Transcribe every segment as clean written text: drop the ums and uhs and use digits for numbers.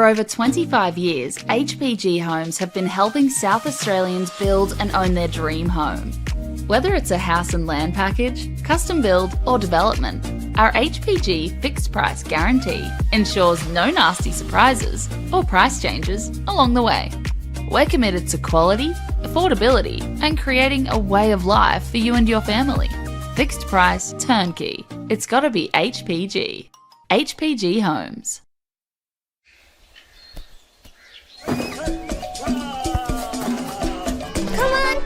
over 25 years, HPG Homes have been helping South Australians build and own their dream home. Whether it's a house and land package, custom build or development, our HPG fixed price guarantee ensures no nasty surprises or price changes along the way. We're committed to quality, affordability and creating a way of life for you and your family. Fixed price, turnkey. It's gotta be HPG. HPG Homes. Come on!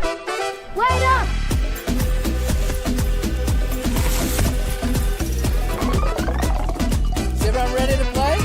Wait up! Is everyone ready to play?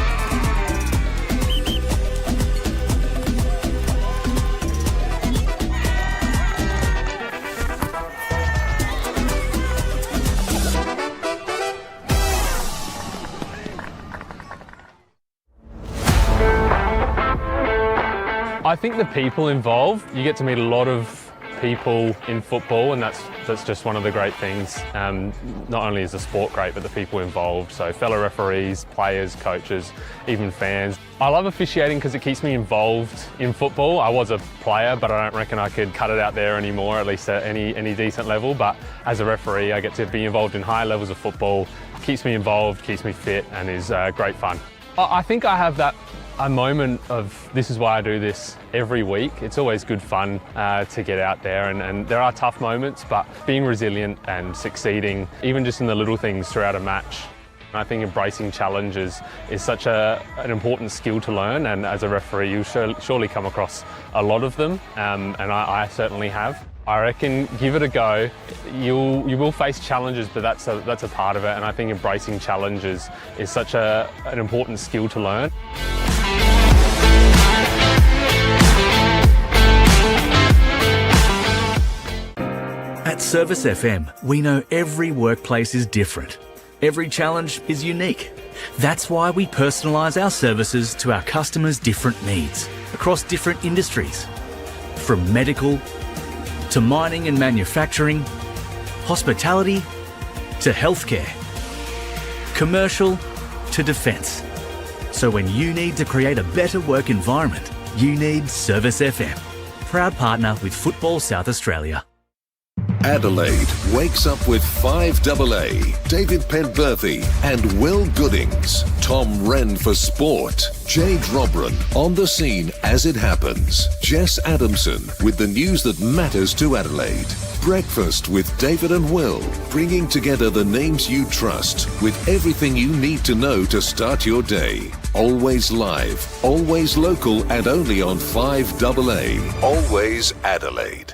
I think the people involved, you get to meet a lot of people in football, and that's just one of the great things. Not only is the sport great, but the people involved. So fellow referees, players, coaches, even fans. I love officiating because it keeps me involved in football. I was a player, but I don't reckon I could cut it out there anymore, at least at any decent level. But as a referee, I get to be involved in higher levels of football. Keeps me involved, keeps me fit, and is great fun. I think I have a moment of this is why I do this every week. It's always good fun to get out there, and there are tough moments, but being resilient and succeeding, even just in the little things throughout a match. I think embracing challenges is such an important skill to learn, and as a referee you'll surely come across a lot of them, and I certainly have. I reckon give it a go. You will face challenges, but that's a part of it, and I think embracing challenges is such an important skill to learn. At Service FM, we know every workplace is different. Every challenge is unique. That's why we personalise our services to our customers' different needs across different industries. From medical to mining and manufacturing, hospitality to healthcare, commercial to defence. So when you need to create a better work environment, you need Service FM. Proud partner with Football South Australia. Adelaide wakes up with 5AA, David Penberthy and Will Goodings, Tom Wren for sport, Jade Robran on the scene as it happens, Jess Adamson with the news that matters to Adelaide, Breakfast with David and Will, bringing together the names you trust with everything you need to know to start your day. Always live, always local and only on 5AA, always Adelaide.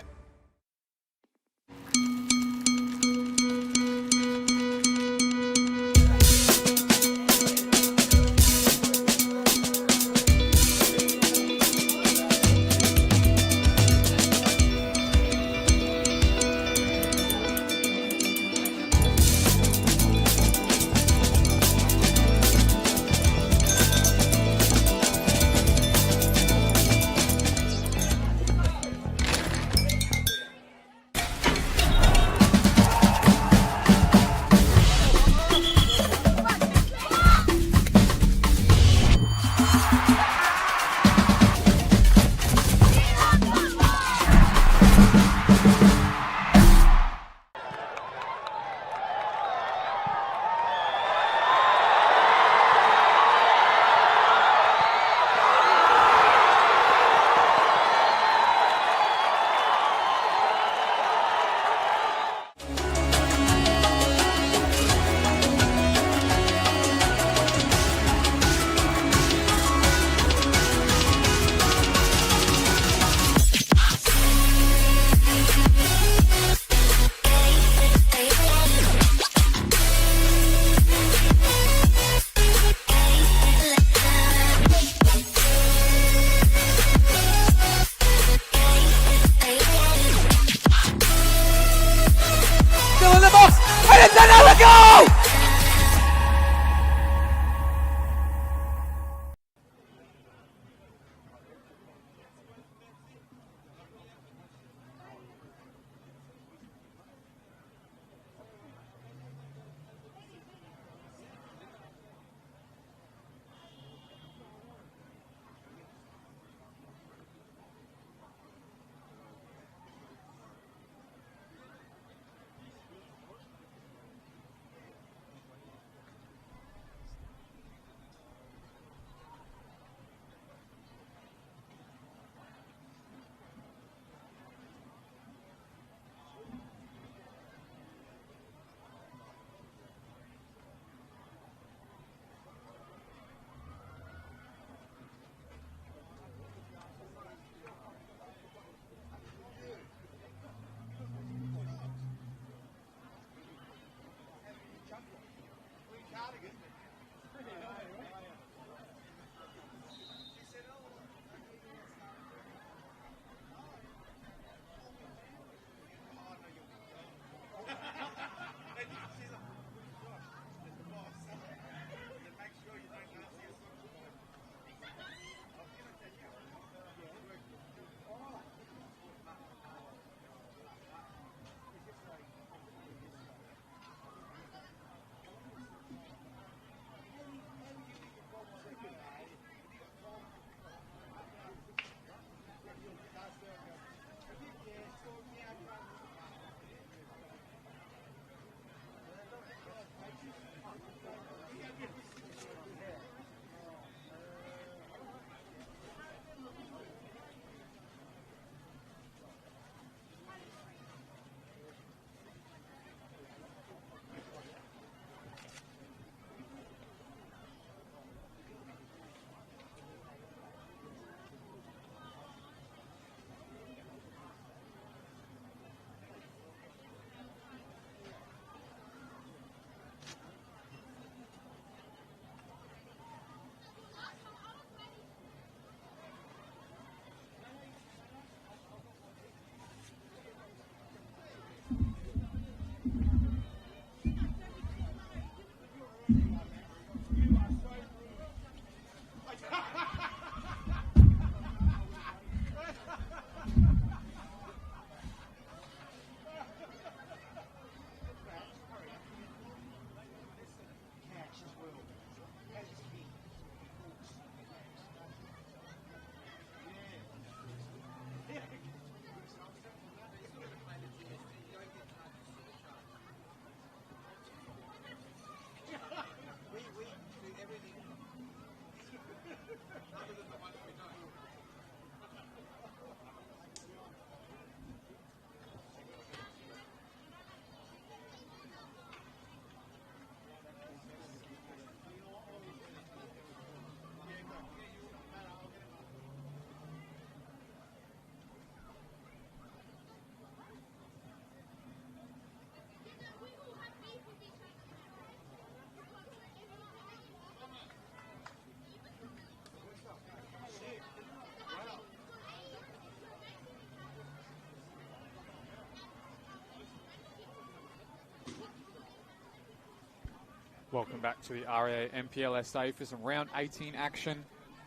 Welcome back to the REA NPLSA for some round 18 action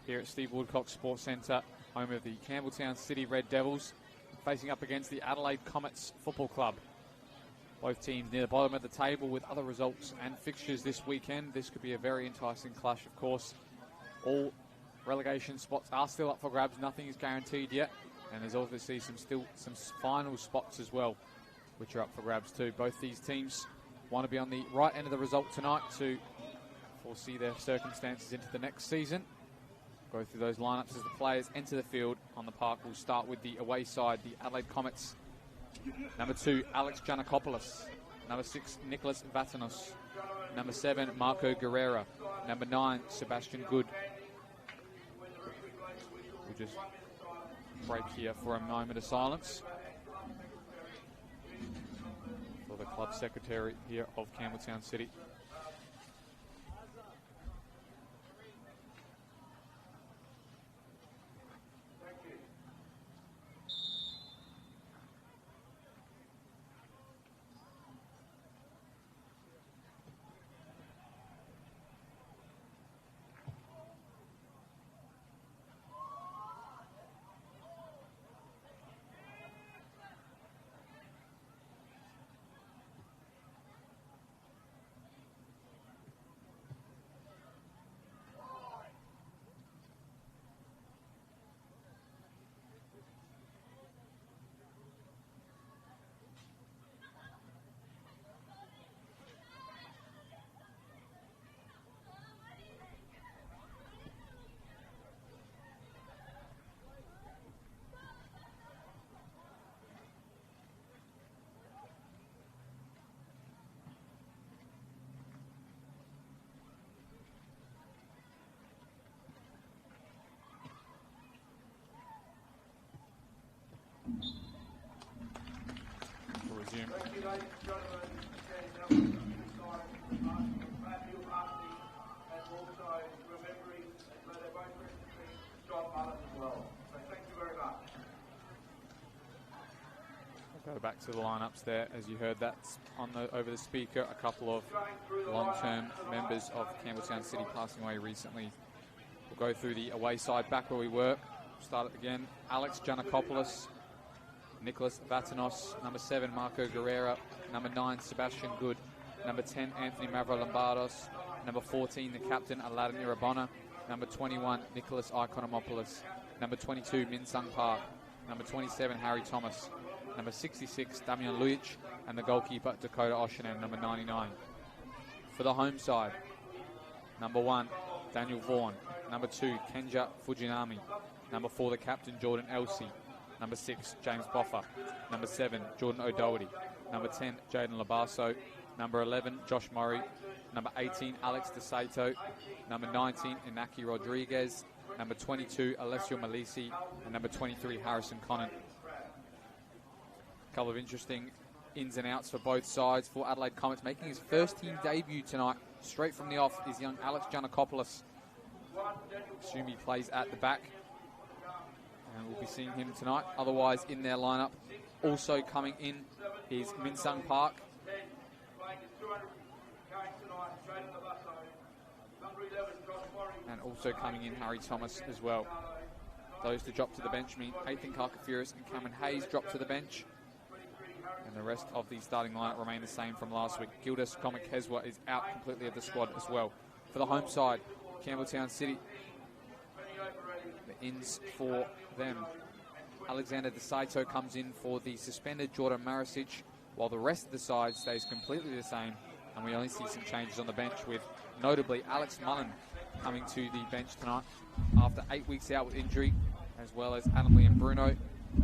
here at Steve Woodcock Sports Centre, home of the Campbelltown City Red Devils, facing up against the Adelaide Comets Football Club. Both teams near the bottom of the table with other results and fixtures this weekend. This could be a very enticing clash, of course. All relegation spots are still up for grabs. Nothing is guaranteed yet. And there's obviously some final spots as well, which are up for grabs too. Both these teams want to be on the right end of the result tonight to foresee their circumstances into the next season. Go through those lineups as the players enter the field on the park. We'll start with the away side, the Adelaide Comets. Number 2, Alex Giannakopoulos. Number 6, Nicholas Vatanos. Number 7, Marco Guerrera. Number 9, Sebastian Good. We'll just break here for a moment of silence for the club secretary here of Campbelltown City. We'll resume. Thank you, ladies and gentlemen, and also remembering that they're both representing John Mullen as well. So thank you very much. We'll go back to the lineups there. As you heard, that's on over the speaker. A couple of long-term members of Campbelltown City passing away recently. We'll go through the away side back where we were. Start it again. Alex Giannakopoulos, Nicholas Vatanos, number 7, Marco Guerrera, number 9, Sebastian Good, number 10, Anthony Mavro-Lombardos, number 14, the captain, Aladdin Irabona, number 21, Nicholas Ikonomopoulos, number 22, Min Sung Park, number 27, Harry Thomas, number 66, Damian Lujic, and the goalkeeper, Dakota Oshanen, number 99. For the home side, number 1, Daniel Vaughan, number 2, Kenja Fujinami, number 4, the captain, Jordan Elsey, number 6, James Boffer, number 7, Jordan O'Doherty, number 10, Jaden Labasso, number 11, Josh Murray, number 18, Alex DeSato, number 19, Inaki Rodriguez, number 22, Alessio Malisi, and number 23, Harrison Conant. A couple of interesting ins and outs for both sides. For Adelaide Comets, making his first team debut tonight, straight from the off, is young Alex Giannakopoulos. Assume he plays at the back, and we'll be seeing him tonight. Otherwise, in their lineup, also coming in is Min Sung Park. And also coming in Harry Thomas as well. Those to drop to the bench mean Ethan Karkafiris and Cameron Hayes drop to the bench. And the rest of the starting lineup remain the same from last week. Gildas Komakeswa is out completely of the squad as well. For the home side, Campbelltown City, the ins for them. Alexander DeSaito comes in for the suspended Jordan Marisic, while the rest of the side stays completely the same, and we only see some changes on the bench, with notably Alex Mullen coming to the bench tonight after 8 weeks out with injury, as well as Adam Lee and Bruno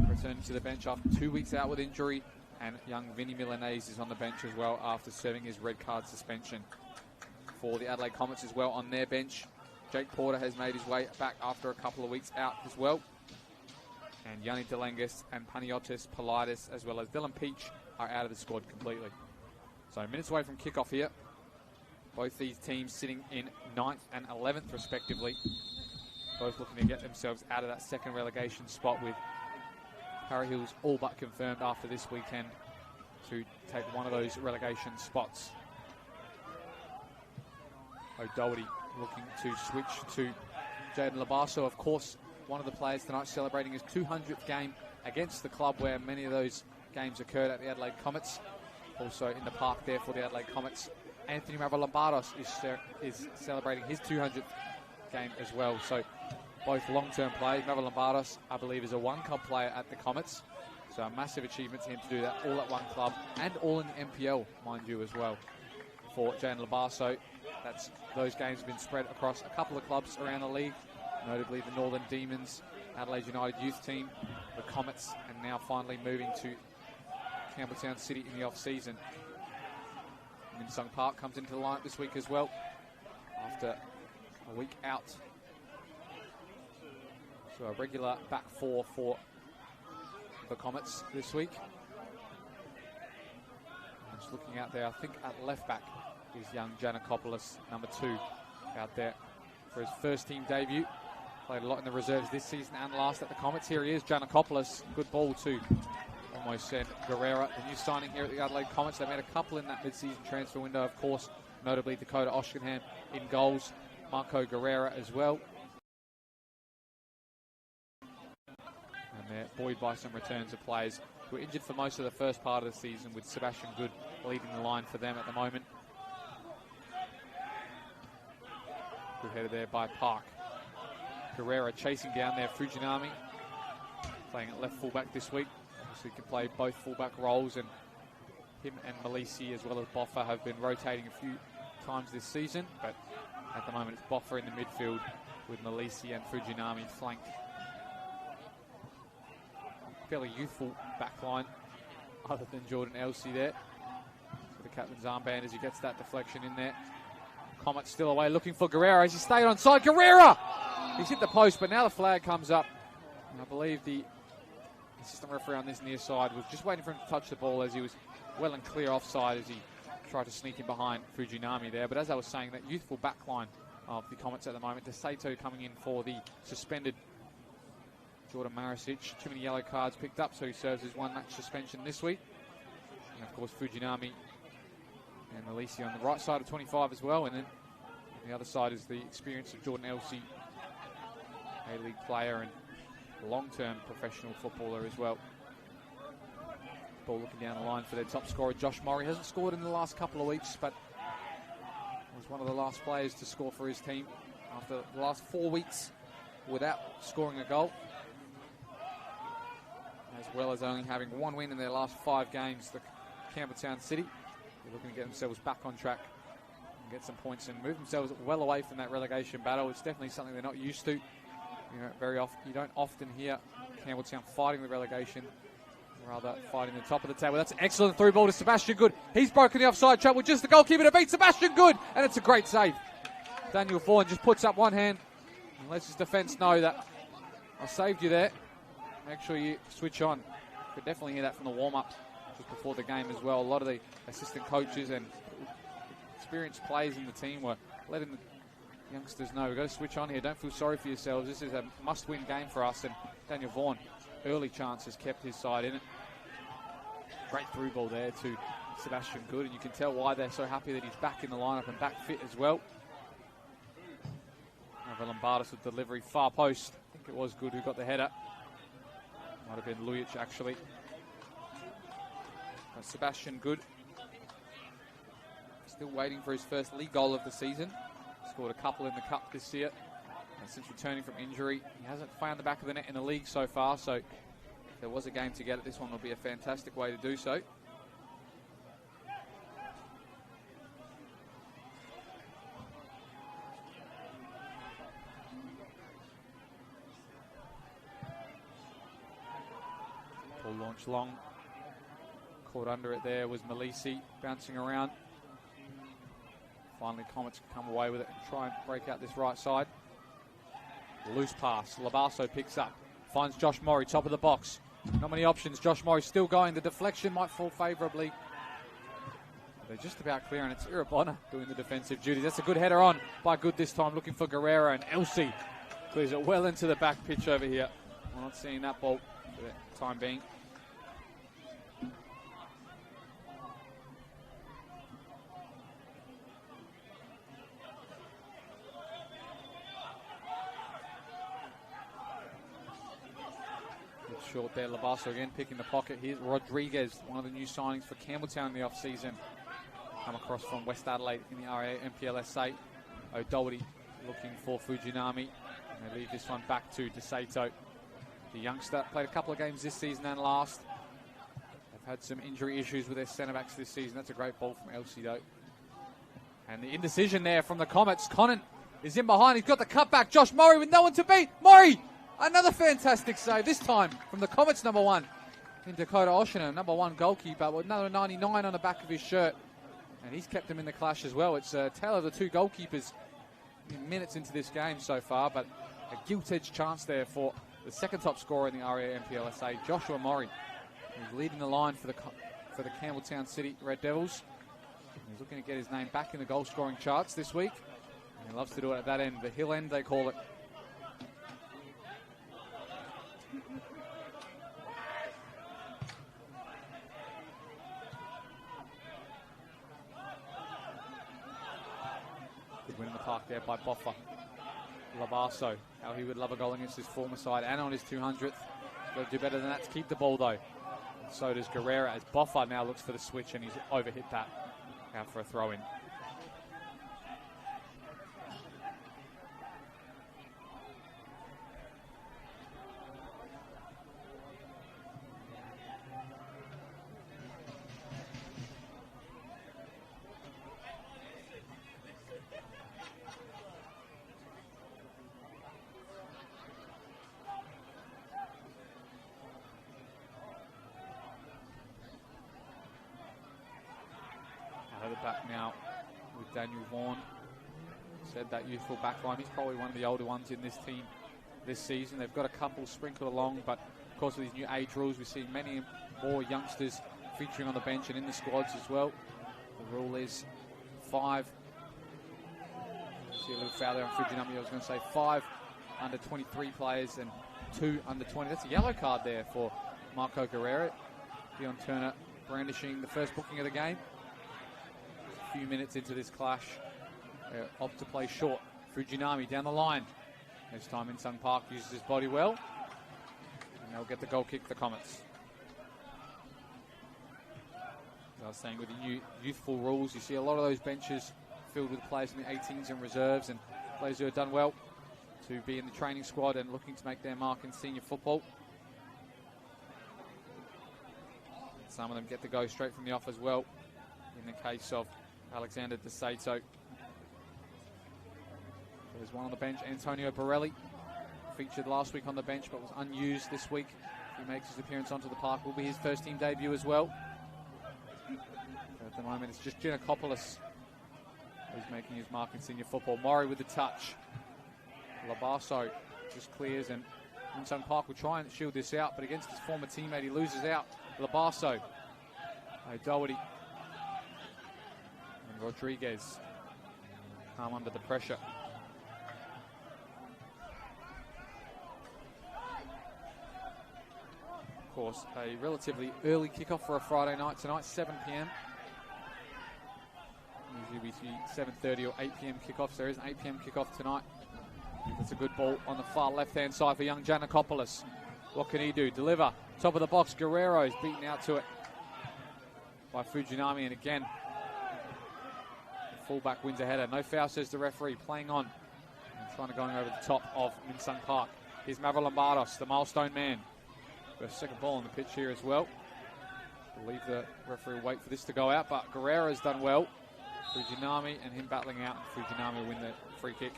returning to the bench after 2 weeks out with injury, and young Vinny Milanese is on the bench as well after serving his red card suspension. For the Adelaide Comets as well on their bench, Jake Porter has made his way back after a couple of weeks out as well. And Yanni Delengis and Paniotis Politis, as well as Dylan Peach, are out of the squad completely. So minutes away from kickoff here. Both these teams sitting in 9th and 11th respectively. Both looking to get themselves out of that second relegation spot, with Harry Hills all but confirmed after this weekend to take one of those relegation spots. O'Doherty looking to switch to Jaden Labasso. Of course, one of the players tonight celebrating his 200th game against the club, where many of those games occurred at the Adelaide Comets. Also in the park there for the Adelaide Comets. Anthony Mavrolambardos is celebrating his 200th game as well. So both long-term players. Mavrolambardos, I believe, is a one-club player at the Comets. So a massive achievement to him to do that all at one club and all in the NPL, mind you, as well. For Jaden Labasso, those games have been spread across a couple of clubs around the league, notably the Northern Demons, Adelaide United youth team, the Comets, and now finally moving to Campbelltown City in the off-season. Min Sung Park comes into the lineup this week as well, after a week out. So a regular back four for the Comets this week. I'm just looking out there, I think at left back is young Giannakopoulos, number 2, out there for his first team debut. Played a lot in the reserves this season and last at the Comets. Here he is, Giannakopoulos. Good ball to almost send Guerrera, the new signing here at the Adelaide Comets. They made a couple in that mid-season transfer window, of course, notably Dakota Oshkenham in goals, Marco Guerrera as well. And they're buoyed by some returns of players who were injured for most of the first part of the season, with Sebastian Good leading the line for them at the moment. Good header there by Park. Guerrera chasing down there Fujinami, playing at left fullback this week. So he can play both fullback roles, and him and Malisi as well as Boffa have been rotating a few times this season, but at the moment it's Boffa in the midfield with Malisi and Fujinami flanked. Fairly youthful back line, other than Jordan Elsey there. For the captain's armband as he gets that deflection in there. Comets still away, looking for Guerrera as he stayed on side. Guerrera! He's hit the post, but now the flag comes up. And I believe the assistant referee on this near side was just waiting for him to touch the ball, as he was well and clear offside as he tried to sneak in behind Fujinami there. But as I was saying, that youthful back line of the Comets at the moment, DeSato coming in for the suspended Jordan Marisic. Too many yellow cards picked up, so he serves his 1-match suspension this week. And of course Fujinami and Malisi on the right side of 25 as well, and then on the other side is the experience of Jordan Elsey, A-League player and long-term professional footballer as well. Ball looking down the line for their top scorer, Josh Murray. Hasn't scored in the last couple of weeks, but was one of the last players to score for his team after the last 4 weeks without scoring a goal, as well as only having 1 win in their last 5 games. The Campbelltown City, they're looking to get themselves back on track and get some points and move themselves well away from that relegation battle. It's definitely something they're not used to. You know, very often you don't often hear Campbelltown fighting the relegation, rather fighting the top of the table. That's an excellent through ball to Sebastian Good. He's broken the offside trap with just the goalkeeper to beat Sebastian Good, and it's a great save. Daniel Vaughan just puts up one hand and lets his defence know that I saved you there. Make sure you switch on. You could definitely hear that from the warm-up just before the game as well. A lot of the assistant coaches and experienced players in the team were letting the youngsters know, we've got to switch on here. Don't feel sorry for yourselves. This is a must-win game for us. And Daniel Vaughan, early chances, kept his side in it. Great through ball there to Sebastian Good, and you can tell why they're so happy that he's back in the lineup and back fit as well. Lombardos with delivery, far post. I think it was Good who got the header. Might have been Lujic actually. But Sebastian Good, still waiting for his first league goal of the season. Scored a couple in the cup this year. And since returning from injury, he hasn't found the back of the net in the league so far. So if there was a game to get it, this one will be a fantastic way to do so. Ball launch long. Caught under it there was Malisi, bouncing around. Finally, Comets come away with it and try and break out this right side. Loose pass. Labasso picks up. Finds Josh Murray, top of the box. Not many options. Josh Murray still going. The deflection might fall favourably. They're just about clear, and it's Irabona doing the defensive duty. That's a good header on by Good this time, looking for Guerrera, and Elsey clears it well into the back pitch over here. We're not seeing that ball for the time being. short there. Labasso again picking the pocket. Here's Rodriguez, one of the new signings for Campbelltown in the off-season. Come across from West Adelaide in the NPLSA. O'Doherty looking for Fujinami. And they leave this one back to DeSato. The youngster played a couple of games this season and last. They've had some injury issues with their centre-backs this season. That's a great ball from Elsie, though. And the indecision there from the Comets. Conant is in behind. He's got the cutback. Josh Murray with no one to beat. Murray! Another fantastic save, this time from the Comets number 1 in Dakota Oshina, number 1 goalkeeper with another 99 on the back of his shirt. And he's kept them in the clash as well. It's a tale of the 2 goalkeepers minutes into this game so far, but a gilt-edged chance there for the second top scorer in the NPLSA, Joshua Murray. He's leading the line for the Campbelltown City Red Devils. He's looking to get his name back in the goal-scoring charts this week. And he loves to do it at that end, the hill end they call it. Good win in the park there by Boffa. Labasso, how he would love a goal against his former side and on his 200th. Got to do better than that to keep the ball though. So does Guerrera as Boffa now looks for the switch and he's overhit that. Out for a throw in. Back now with Daniel Vaughan. Said that youthful backline. He's probably one of the older ones in this team this season. They've got a couple sprinkled along, but of course with these new age rules, we're seeing many more youngsters featuring on the bench and in the squads as well. The rule is 5. See a little foul there on Fujinami. I was going to say 5 under 23 players and 2 under 20. That's a yellow card there for Marco Guerrero. Dion Turner brandishing the first booking of the game. A few minutes into this clash, opt to play short. Fujinami down the line. This time Minsung Park uses his body well. And they'll get the goal kick, the Comets. As I was saying, with the new youthful rules, you see a lot of those benches filled with players in the 18s and reserves and players who have done well to be in the training squad and looking to make their mark in senior football. Some of them get to go straight from the off as well. In the case of Alexander DeSato. There's one on the bench, Antonio Borelli. Featured last week on the bench but was unused this week. He makes his appearance onto the park. Will be his first team debut as well. At the moment it's just Giannakopoulos who's making his mark in senior football. Murray with the touch. Labasso just clears and Minsung Park will try and shield this out, but against his former teammate he loses out. Labasso. O'Doherty. Rodriguez calm under the pressure. Of course, a relatively early kickoff for a Friday night tonight, 7 p.m. Usually we see 7:30 or 8 p.m. kickoffs. There is an 8 p.m. kickoff tonight. That's a good ball on the far left-hand side for young Giannakopoulos. What can he do? Deliver. Top of the box, Guerrero is beaten out to it by Fujinami, and again, fullback wins a header. No foul, says the referee. Playing on and trying to go over the top of Minsung Park. Here's Mavro Lombardos, the milestone man. First second ball on the pitch here as well. Believe the referee will wait for this to go out, but Guerrero's done well. Fujinami and him battling out. Fujinami will win the free kick.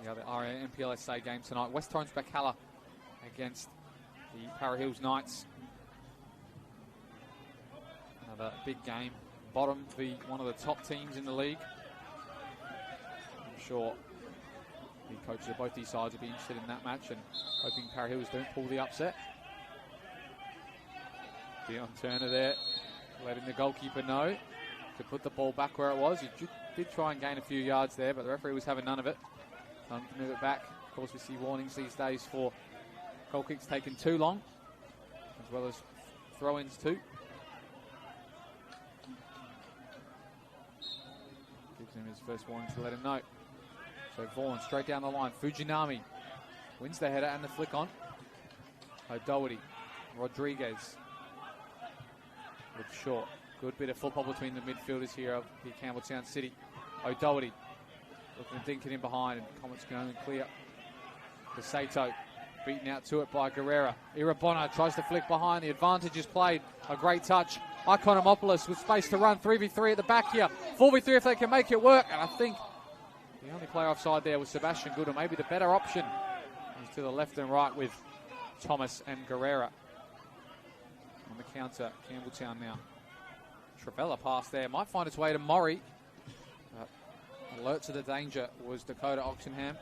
The other NPLSA game tonight. West Torrens Bacala against the Para Hills Knights. Another big game. Bottom to be one of the top teams in the league. I'm sure the coaches of both these sides will be interested in that match and hoping Para Hills don't pull the upset. Dion Turner there, letting the goalkeeper know to put the ball back where it was. He did try and gain a few yards there, but the referee was having none of it. Time to move it back. Of course, we see warnings these days for goal kicks taking too long, as well as throw-ins too. Good gives him his first warning to let him know. So Vaughan straight down the line. Fujinami wins the header and the flick on. O'Doherty, Rodriguez with short. Good bit of football between the midfielders here of the Campbelltown City. O'Doherty looking to dink it in behind, and Comets can only clear. The Sato beaten out to it by Guerrera. Irabona tries to flick behind. The advantage is played. A great touch. Iconomopoulos with space to run. 3v3 at the back here. 4v3 if they can make it work. And I think the only player offside there was Sebastian Good, or maybe the better option is to the left and right with Thomas and Guerrera. On the counter, Campbelltown now. Travella pass there. Might find its way to Murray. Alert to the danger was Dakota Oxenham.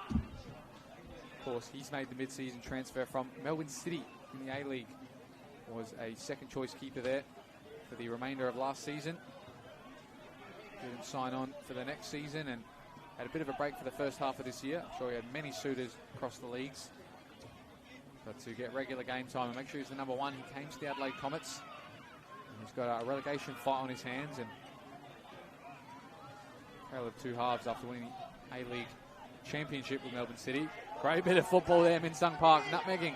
Of course, he's made the mid-season transfer from Melbourne City in the A-League. Was a second-choice keeper there for the remainder of last season. Didn't sign on for the next season and had a bit of a break for the first half of this year. I'm sure he had many suitors across the leagues. But to get regular game time and make sure he's the number one, he came to the Adelaide Comets. And he's got a relegation fight on his hands, and tale of two halves after winning the A-League championship with Melbourne City. Great bit of football there, Min Sung Park, nutmegging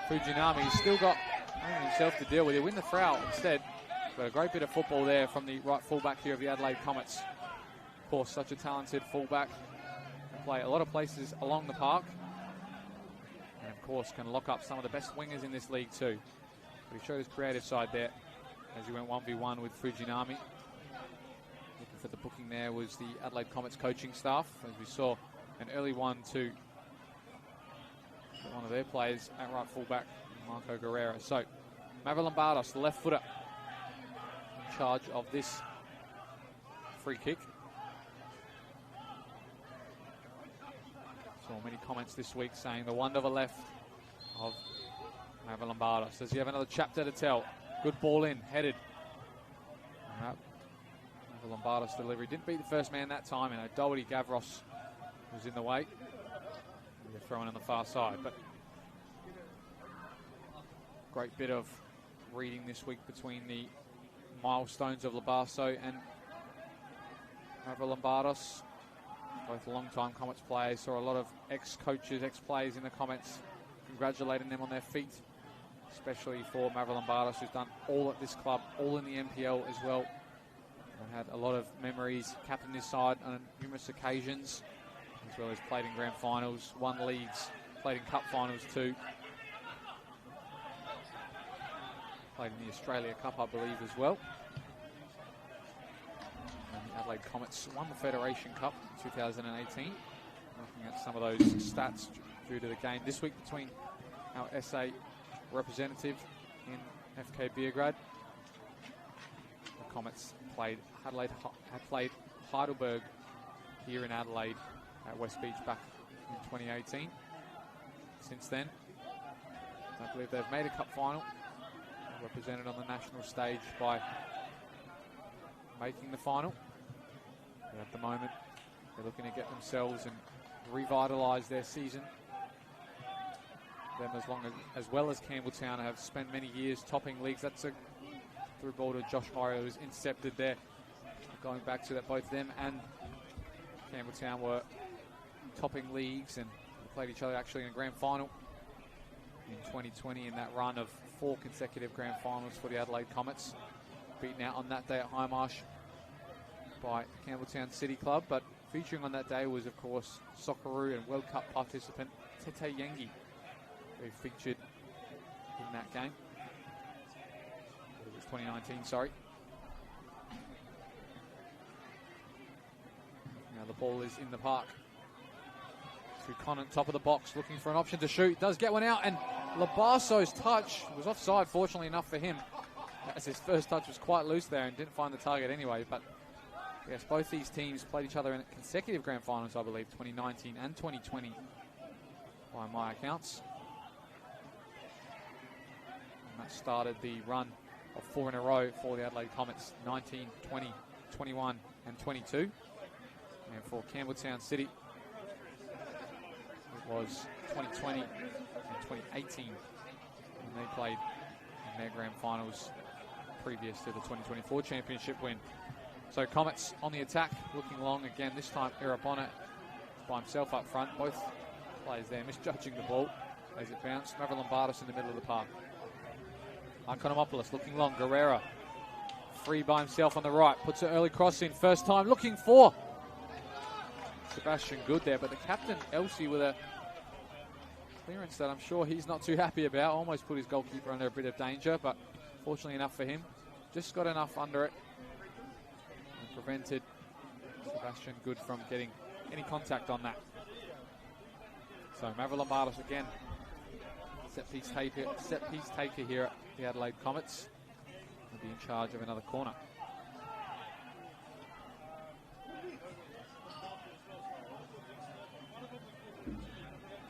Fujinami. He's still got himself to deal with. He'll win the foul instead. But a great bit of football there from the right fullback here of the Adelaide Comets. Of course, such a talented fullback. Can play a lot of places along the park. And of course, can lock up some of the best wingers in this league too. But he showed his creative side there as he went 1v1 with Fujinami. Looking for the booking there was the Adelaide Comets coaching staff, as we saw an early one to one of their players at right fullback, Marco Guerrera. So, Mavrolambardos, the left footer, in charge of this free kick. Saw many comments this week saying the wonder of a left of Mavrolambardos. Does he have another chapter to tell? Good ball in, headed. Mavrolambardos delivery. Didn't beat the first man that time, and O'Doherty Gavros was in the way. They're throwing on the far side, but great bit of reading this week between the milestones of Labasso and Mavrolambardos. Both long-time Comets players. Saw a lot of ex-coaches, ex-players in the comments congratulating them on their feat, especially for Mavrolambardos, who's done all at this club, all in the NPL as well. And had a lot of memories, captained his side on numerous occasions, as well as played in grand finals, won leagues, played in cup finals too. Played in the Australia Cup, I believe, as well. And the Adelaide Comets won the Federation Cup in 2018. Looking at some of those stats due to the game this week between our SA representative in FK Beograd. The Comets played Heidelberg here in Adelaide at West Beach back in 2018. Since then, I believe they've made a cup final, represented on the national stage by making the final. But at the moment, they're looking to get themselves and revitalise their season. Them as well as Campbelltown have spent many years topping leagues. That's a through ball to Josh Horry, who's intercepted there. Going back to that, both them and Campbelltown were topping leagues and played each other actually in a grand final in 2020 in that run of 4 consecutive grand finals for the Adelaide Comets. Beaten out on that day at Highmarsh by Campbelltown City Club, but featuring on that day was of course Socceroo and World Cup participant Tete Yengi, who featured in that game. It was 2019, sorry. Now the ball is in the park. To Conant, top of the box, looking for an option to shoot. Does get one out, and Labasso's touch was offside, fortunately enough for him, as his first touch was quite loose there and didn't find the target anyway. But yes, both these teams played each other in consecutive grand finals, I believe, 2019 and 2020, by my accounts. And that started the run of 4 in a row for the Adelaide Comets, 19, 20, 21 and 22. And for Campbelltown City, it was 2020 and 2018 when they played in their grand finals previous to the 2024 championship win. So Comets on the attack, looking long again. This time Irabona by himself up front. Both players there misjudging the ball as it bounced. Mavrolambardos in the middle of the park. Ikonomopoulos looking long. Guerrera free by himself on the right. Puts an early cross in. First time looking for Sebastian Good there. But the captain, Elsie, with a clearance that I'm sure he's not too happy about. Almost put his goalkeeper under a bit of danger. But fortunately enough for him. Just got enough under it. And prevented Sebastian Good from getting any contact on that. So Mavrolambardos again. Set piece taker here at the Adelaide Comets. Will be in charge of another corner.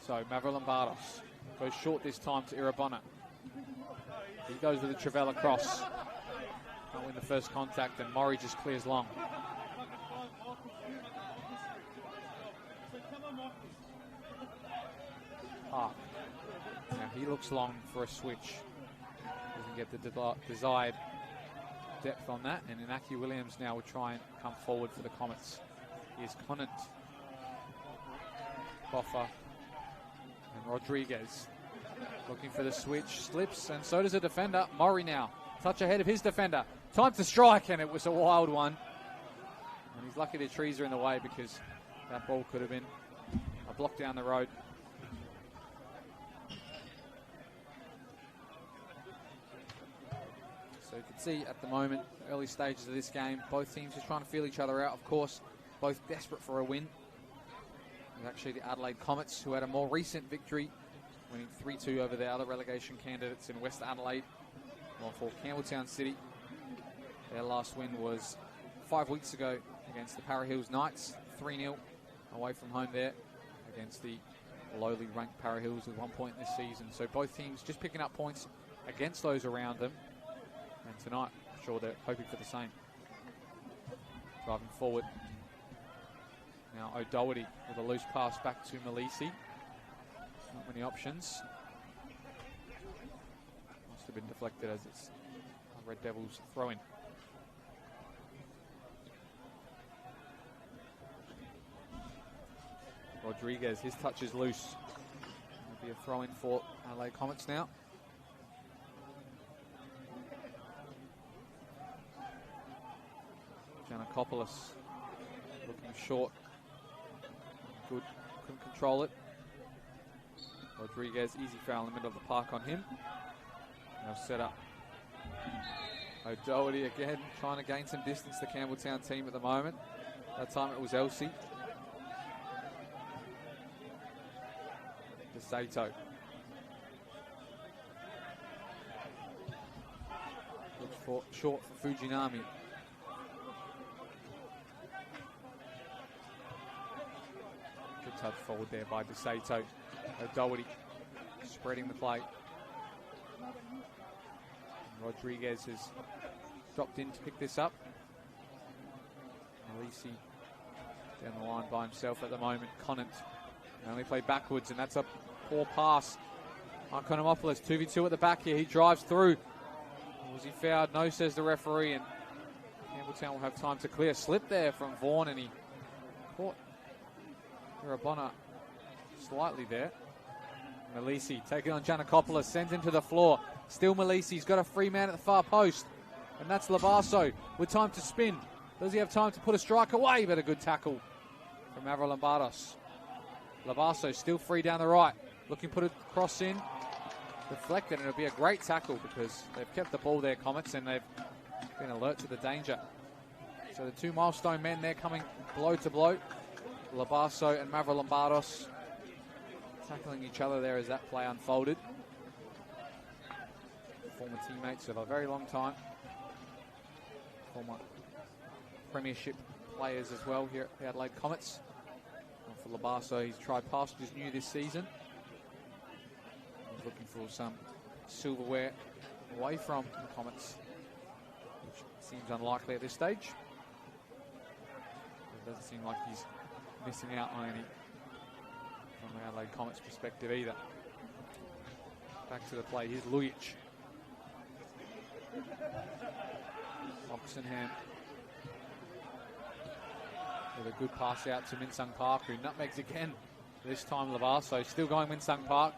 So Mavrolambardos goes short this time to Irabona. He goes with a Trevella cross. Can't win the first contact, and Murray just clears long. Now he looks long for a switch. Doesn't get the desired depth on that. And Inaki Williams now will try and come forward for the Comets. Here's Conant, Boffa, and Rodriguez. Looking for the switch, slips, and so does a defender. Murray now, touch ahead of his defender. Time to strike, and it was a wild one. And he's lucky the trees are in the way because that ball could have been a block down the road. So you can see at the moment, early stages of this game, both teams are trying to feel each other out, of course, both desperate for a win. It was actually the Adelaide Comets who had a more recent victory, winning 3-2 over the other relegation candidates in West Adelaide. While for Campbelltown City, their last win was 5 weeks ago against the Para Hills Knights, 3-0 away from home there against the lowly ranked Para Hills with 1 point this season. So both teams just picking up points against those around them. And tonight, I'm sure they're hoping for the same. Driving forward. Now O'Doherty with a loose pass back to Malisi. Not many options. Must have been deflected as it's Red Devils throw in. Rodriguez, his touch is loose. It'll be a throw in for Adelaide Comets now. Giannakopoulos looking short. Good, couldn't control it. Rodriguez, easy foul in the middle of the park on him. Now set up. O'Doherty again, trying to gain some distance, the Campbelltown team at the moment. That time it was Elsie. To Sato. Looks for short for Fujinami. Good touch forward there by DeSato. O'Doherty spreading the play. Rodriguez has dropped in to pick this up. Malisi down the line by himself at the moment. Conant only play backwards, and that's a poor pass. Ikonomopoulos 2v2 at the back here. He drives through. Was he fouled? No, says the referee, and Campbelltown will have time to clear. Slip there from Vaughan, and he caught Irabona slightly there. Malisi taking on Giannakopoulos, sends him to the floor. Still Malisi, he's got a free man at the far post, and that's Labasso with time to spin. Does he have time to put a strike away? But a good tackle from Mavrolambardos. Labasso still free down the right, looking to put a cross in, deflected, and it'll be a great tackle because they've kept the ball there, Comets, and they've been alert to the danger. So the two milestone men there coming blow to blow. Labasso and Mavrolambardos tackling each other there as that play unfolded. Former teammates of a very long time. Former premiership players as well here at the Adelaide Comets. And for Labasso, he's tried pastures new this season. He's looking for some silverware away from the Comets, which seems unlikely at this stage. It doesn't seem like he's missing out on any from the Adelaide Comets perspective either. Back to the play, here's Lujic. Oxenham with a good pass out to Min Sung Park, who nutmegs again. This time Lavaso still going Min Sung Park.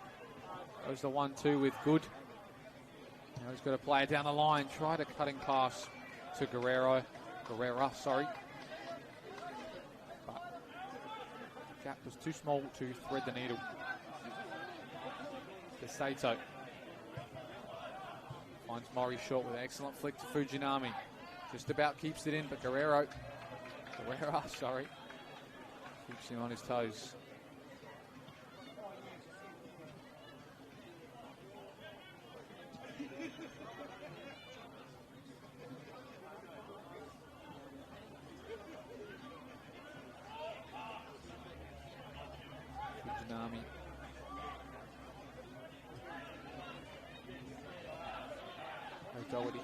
Goes the 1-2 with Good. Now he's got to play it down the line. Try to cutting pass to Guerrera, sorry. But the gap was too small to thread the needle. Saito finds Mori short with an excellent flick to Fujinami. Just about keeps it in, but Guerrera, sorry, keeps him on his toes. Fujinami. Doherty.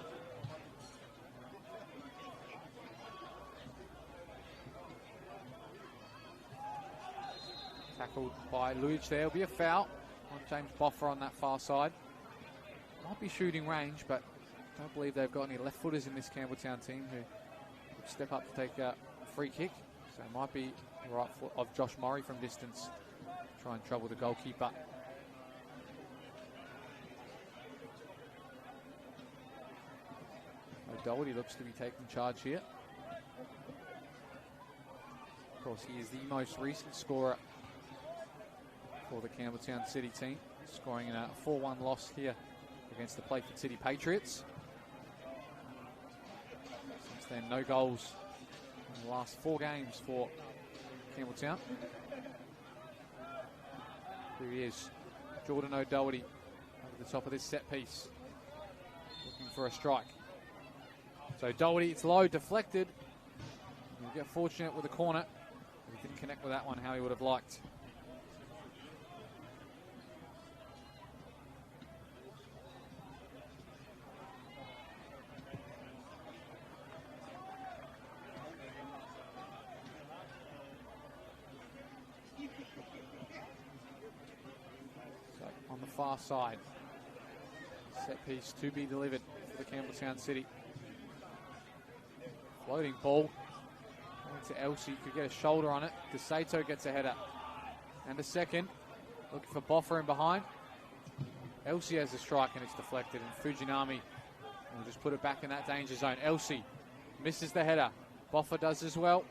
Tackled by Lujic there. Will be a foul on James Boffer on that far side. Might be shooting range, but I don't believe they've got any left footers in this Campbelltown team who would step up to take a free kick. So it might be the right foot of Josh Murray from distance. Try and trouble the goalkeeper. Doherty looks to be taking charge here. Of course, he is the most recent scorer for the Campbelltown City team, scoring in a 4-1 loss here against the Playford City Patriots. Since then, no goals in the last 4 games for Campbelltown. Here he is, Jordan O'Doherty over the top of this set piece, looking for a strike. So Doherty, it's low, deflected. He'll get fortunate with the corner. He didn't connect with that one how he would have liked. So on the far side, set piece to be delivered for the Campbelltown City. Floating ball to Elsie, could get a shoulder on it. DeSato gets a header and a second. Looking for Boffer in behind. Elsie has a strike and it's deflected, and Fujinami will just put it back in that danger zone. Elsie misses the header. Boffer does as well.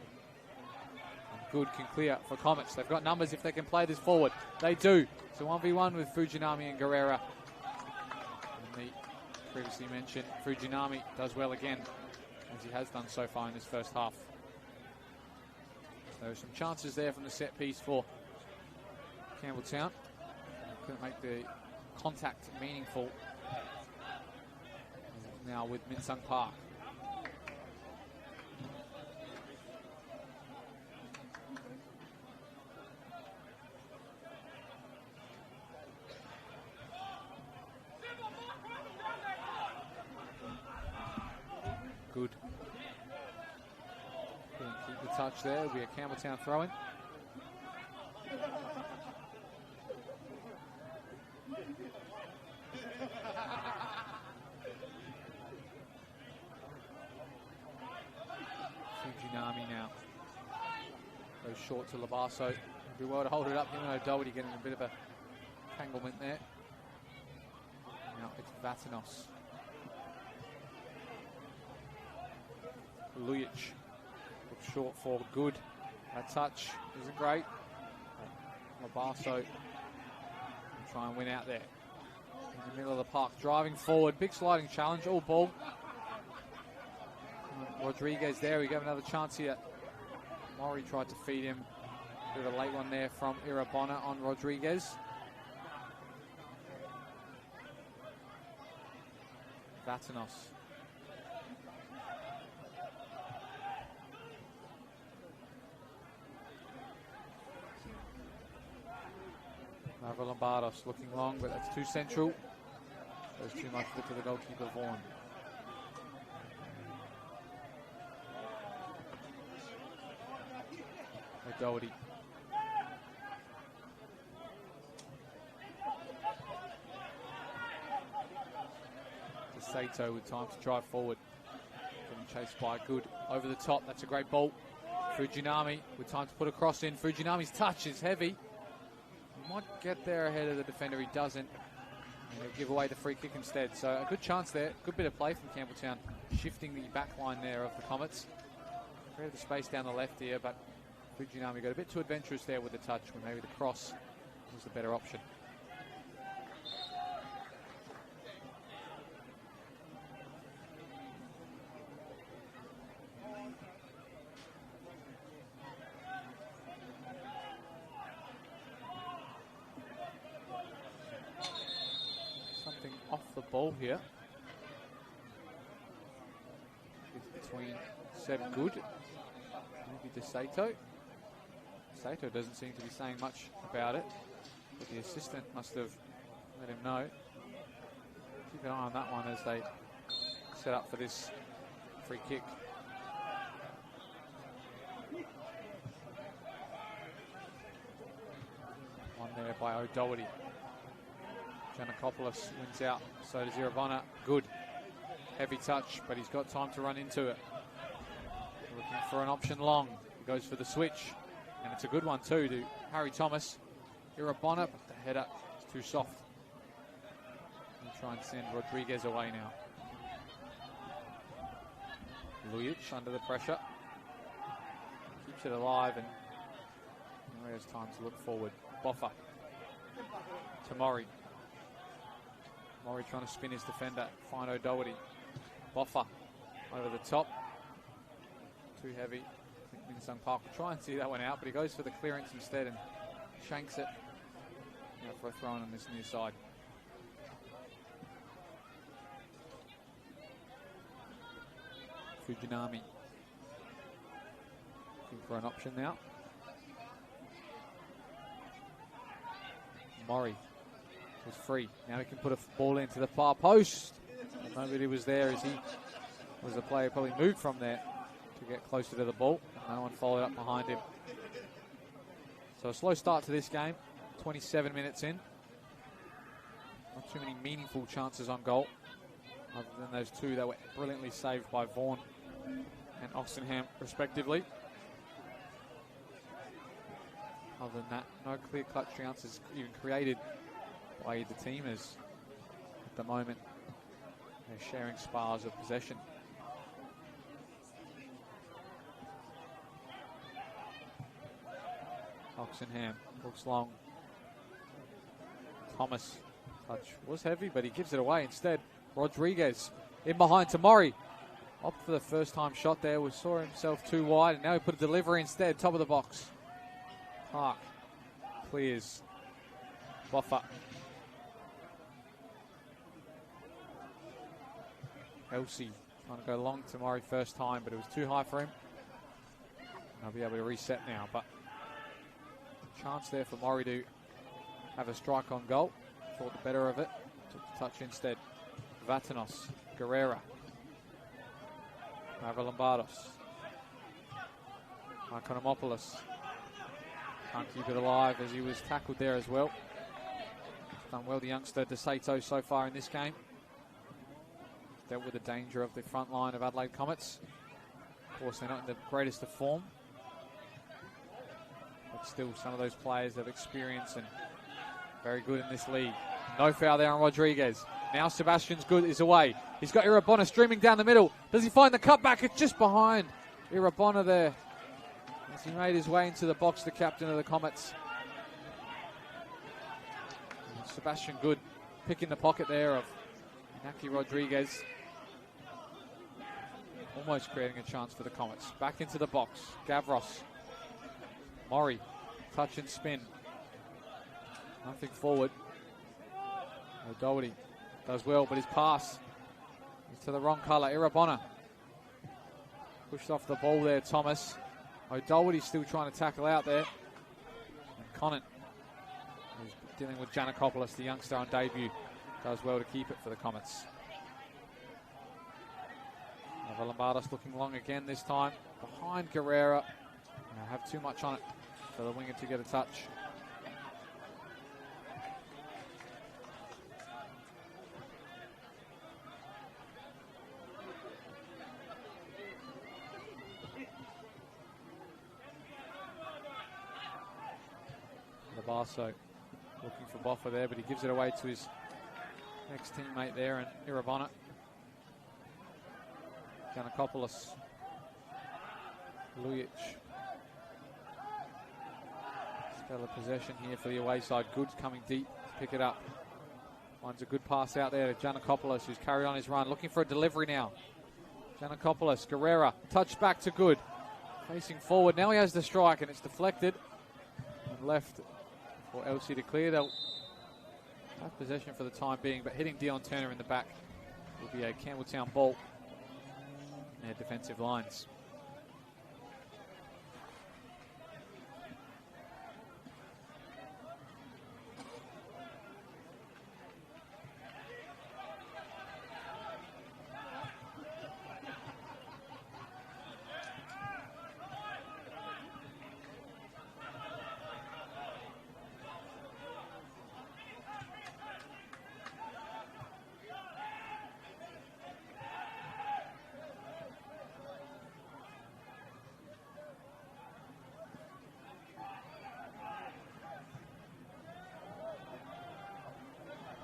And Good can clear for Comets. They've got numbers if they can play this forward. They do. So 1v1 with Fujinami and Guerrera. And the previously mentioned Fujinami does well again, as he has done so far in this first half. So some chances there from the set piece for Campbelltown. Couldn't make the contact meaningful. Now with Min Sung Park. Good. Couldn't keep the touch there. It'll be a Campbelltown throw-in. Fujinami now goes short to Labasso. Do well to hold it up. Him and O'Doherty getting a bit of a tanglement there. Now it's Vatinos. Lujic looks short for Good. That touch isn't great. Labasso will try and win out there. In the middle of the park, driving forward. Big sliding challenge, all ball. Rodriguez there, we get another chance here. Mori tried to feed him. Bit of a late one there from Irabona on Rodriguez. Vatinos. Lombardos looking long, but that's too central. There's too much of it to the goalkeeper, Vaughan. O'Doherty. Saito with time to drive forward. Getting chased by Good over the top. That's a great ball. Fujinami with time to put a cross in. Fujinami's touch is heavy. He might get there ahead of the defender. He doesn't. And he'll give away the free kick instead. So a good chance there. Good bit of play from Campbelltown, shifting the back line there of the Comets. Created the space down the left here, but Fujinami got a bit too adventurous there with the touch when maybe the cross was the better option. Something off the ball here. It's between Seb Good, maybe DeSato. Sato doesn't seem to be saying much about it, but the assistant must have let him know. Keep an eye on that one as they set up for this free kick. One there by O'Doherty. Giannakopoulos wins out, so does Irabona. Good. Heavy touch, but he's got time to run into it. Looking for an option long. He goes for the switch. And it's a good one too to Harry Thomas. Irabona, but the header is too soft. We'll try and send Rodriguez away now. Lujic under the pressure. Keeps it alive and now he has time to look forward. Boffa to Murray. Murray trying to spin his defender. Find O'Doherty. Boffa over the top. Too heavy. Minsung Park will try and see that one out, but he goes for the clearance instead and shanks it. Now for a throw on this near side. Fujinami looking for an option now. Murray was free. Now he can put a ball into the far post. Nobody was there as he was the player probably moved from there to get closer to the ball. No one followed up behind him. So a slow start to this game. 27 minutes in. Not too many meaningful chances on goal, other than those two that were brilliantly saved by Vaughan and Oxenham, respectively. Other than that, no clear-cut chances even created by either team, as at the moment they're sharing spars of possession. Oxenham looks long. Thomas, touch was heavy, but he gives it away instead. Rodriguez in behind to Murray. Opt for the first time shot there. We saw himself too wide, and now he put a delivery instead. Top of the box. Park clears. Boffa. Elsie trying to go long to Murray first time, but it was too high for him. I'll be able to reset now, but chance there for Murray to have a strike on goal. Thought the better of it. Took the touch instead. Vatanos, Guerrera, Mavrolambardos, Markonomopoulos. Can't keep it alive as he was tackled there as well. Done well, the youngster DeSato, so far in this game. Dealt with the danger of the front line of Adelaide Comets. Of course, they're not in the greatest of form, but still some of those players have experience and very good in this league. No foul there on Rodriguez. Now Sebastian's good is away. He's got Irabona streaming down the middle. Does he find the cutback? It's just behind Irabona there as he made his way into the box, the captain of the Comets. And Sebastian Good picking the pocket there of Inaki Rodriguez. Almost creating a chance for the Comets. Back into the box. Gavros. Murray. Touch and spin. Nothing forward. O'Doherty does well, but his pass is to the wrong colour. Irabona pushed off the ball there, Thomas. O'Doherty still trying to tackle out there. And Conant, who's dealing with Giannakopoulos, the youngster on debut, does well to keep it for the Comets. Lombardos looking long again this time. Behind Guerrera. Have too much on it for the winger to get a touch. Tabasso looking for Boffa there, but he gives it away to his next teammate there, and Irabona. Giannakopoulos. Lujic. Spell of possession here for the away side. Goods coming deep to pick it up. Finds a good pass out there to Giannakopoulos, who's carried on his run. Looking for a delivery now. Giannakopoulos, Guerrera, touch back to Good. Facing forward, now he has the strike and it's deflected. And left for LC to clear. They'll have possession for the time being, but hitting Dion Turner in the back will be a Campbelltown ball in their defensive lines.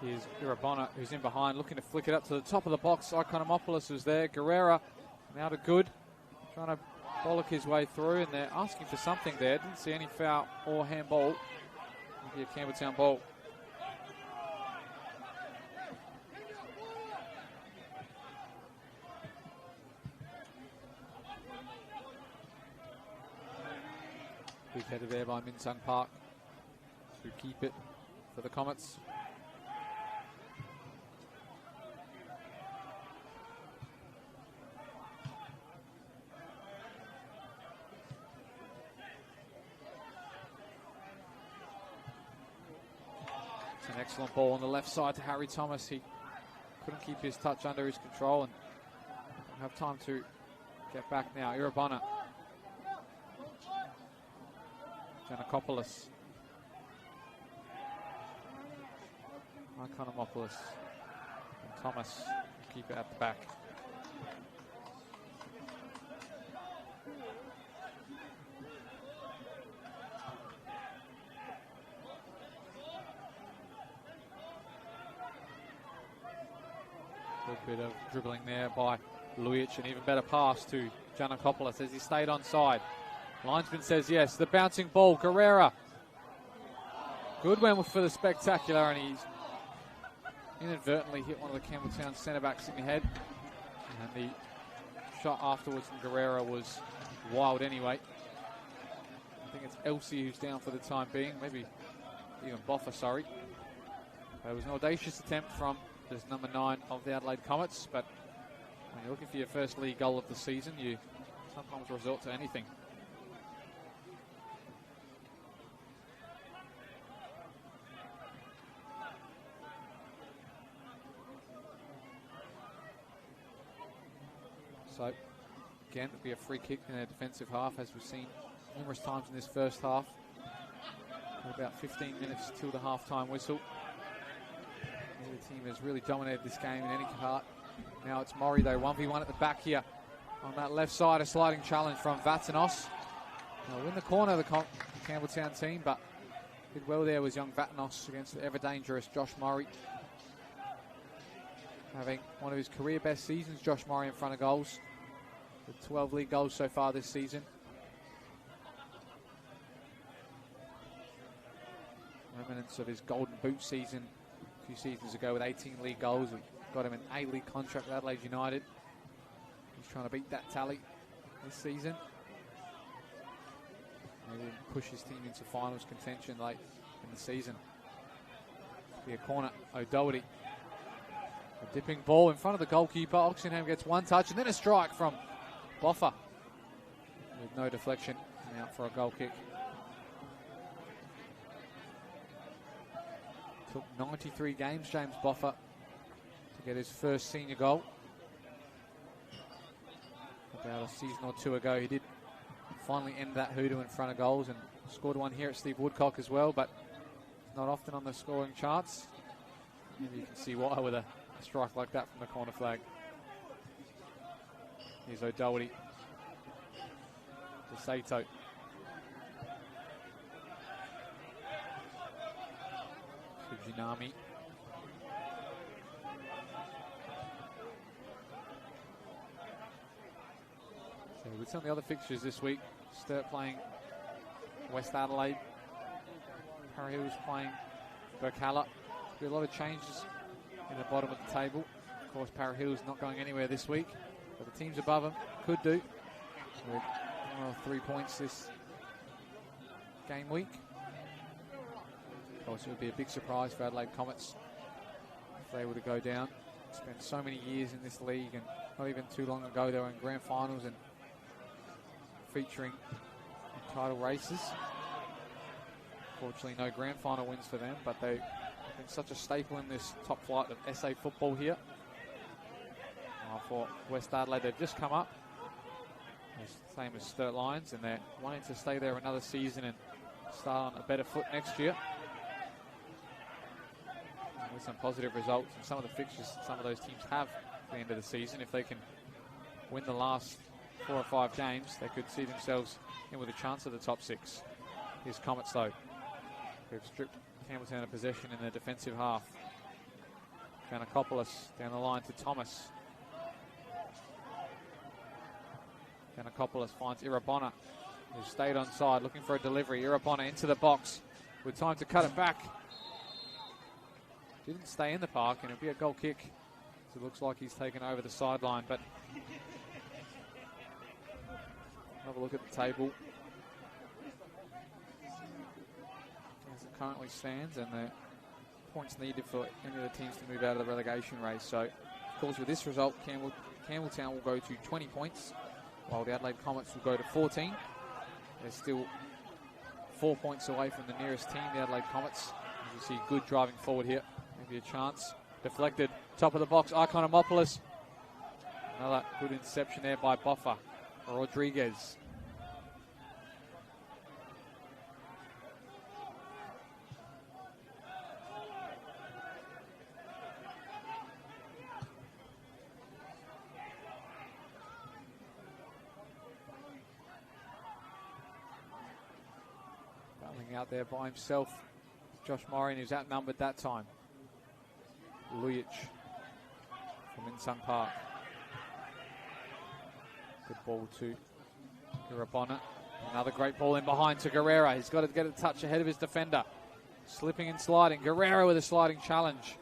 Here's Irabona, who's in behind, looking to flick it up to the top of the box. Ikonomopoulos was there. Guerrera now to Good, trying to bollock his way through, and they're asking for something there. Didn't see any foul or handball. Maybe a Campbelltown ball. Big header there by Min Sung Park to keep it for the Comets. It's an excellent ball on the left side to Harry Thomas. He couldn't keep his touch under his control and don't have time to get back now. Irabona. Giannakopoulos. Ikonomopoulos. And Thomas keep it at the back. Good bit of dribbling there by Lujic, an even better pass to Giannakopoulos as he stayed onside. Linesman says yes. The bouncing ball, Guerrera. Good went for the spectacular, and he's inadvertently hit one of the Campbelltown centre backs in the head. And the shot afterwards from Guerrera was wild anyway. I think it's Elsie who's down for the time being, maybe even Boffa, sorry. It was an audacious attempt from this number 9 of the Adelaide Comets, but when you're looking for your first league goal of the season, you sometimes resort to anything. So, again, it'll be a free kick in their defensive half, as we've seen numerous times in this first half. About 15 minutes till the half-time whistle. The team has really dominated this game in any part. Now it's Murray, though, 1v1 at the back here. On that left side, a sliding challenge from Vatanos. They'll win the corner of the Campbelltown team, but did well there was young Vatanos against the ever-dangerous Josh Murray. Having one of his career best seasons, Josh Murray in front of goals. With 12 league goals so far this season. Remnants of his golden boot season a few seasons ago with 18 league goals. We got him an A-League contract with Adelaide United. He's trying to beat that tally this season. Maybe push his team into finals contention late in the season. Be a corner, O'Doherty. A dipping ball in front of the goalkeeper. Oxenham gets one touch and then a strike from Boffa. With no deflection and out for a goal kick. Took 93 games, James Boffa, to get his first senior goal. About a season or two ago, he did finally end that hoodoo in front of goals and scored one here at Steve Woodcock as well, but not often on the scoring charts. Maybe you can see why with a strike like that from the corner flag. Here's O'Doherty to Sato. Fujinami. So with some of the other fixtures this week, Sturt playing West Adelaide, Para Hills playing Burkalla. Be a lot of changes in the bottom of the table. Of course, Para Hills not going anywhere this week, but the teams above them could do with 1 or 3 points this game week. Of course, it would be a big surprise for Adelaide Comets if they were to go down. Spent so many years in this league, and not even too long ago they were in grand finals and featuring title races. Unfortunately, no grand final wins for them, but they've been such a staple in this top flight of SA football here. For West Adelaide, they've just come up, same as Sturt Lions, and they're wanting to stay there another season and start on a better foot next year. And with some positive results and some of the fixtures some of those teams have at the end of the season, if they can win the last 4 or 5 games, they could see themselves in with a chance of the top 6. Here's Comets though, who've stripped Campbelltown of possession in their defensive half. Giannakopoulos down the line to Thomas. Giannakopoulos finds Irabona, who stayed on side looking for a delivery. Irabona into the box with time to cut it back. Didn't stay in the park, and it'll be a goal kick. So it looks like he's taken over the sideline, but have a look at the table as it currently stands, and the points needed for any of the teams to move out of the relegation race. So, of course, with this result, Campbelltown will go to 20 points, while the Adelaide Comets will go to 14. They're still 4 points away from the nearest team, the Adelaide Comets. As you see, good driving forward here. Maybe a chance. Deflected, top of the box, Ikonomopoulos. Another good interception there by Boffa. Rodriguez. Battling out there by himself. Josh Morin, who's outnumbered that time. Lujic from Insung Park. Good ball to Irabona. Another great ball in behind to Guerrero. He's got to get a touch ahead of his defender. Slipping and sliding. Guerrero with a sliding challenge.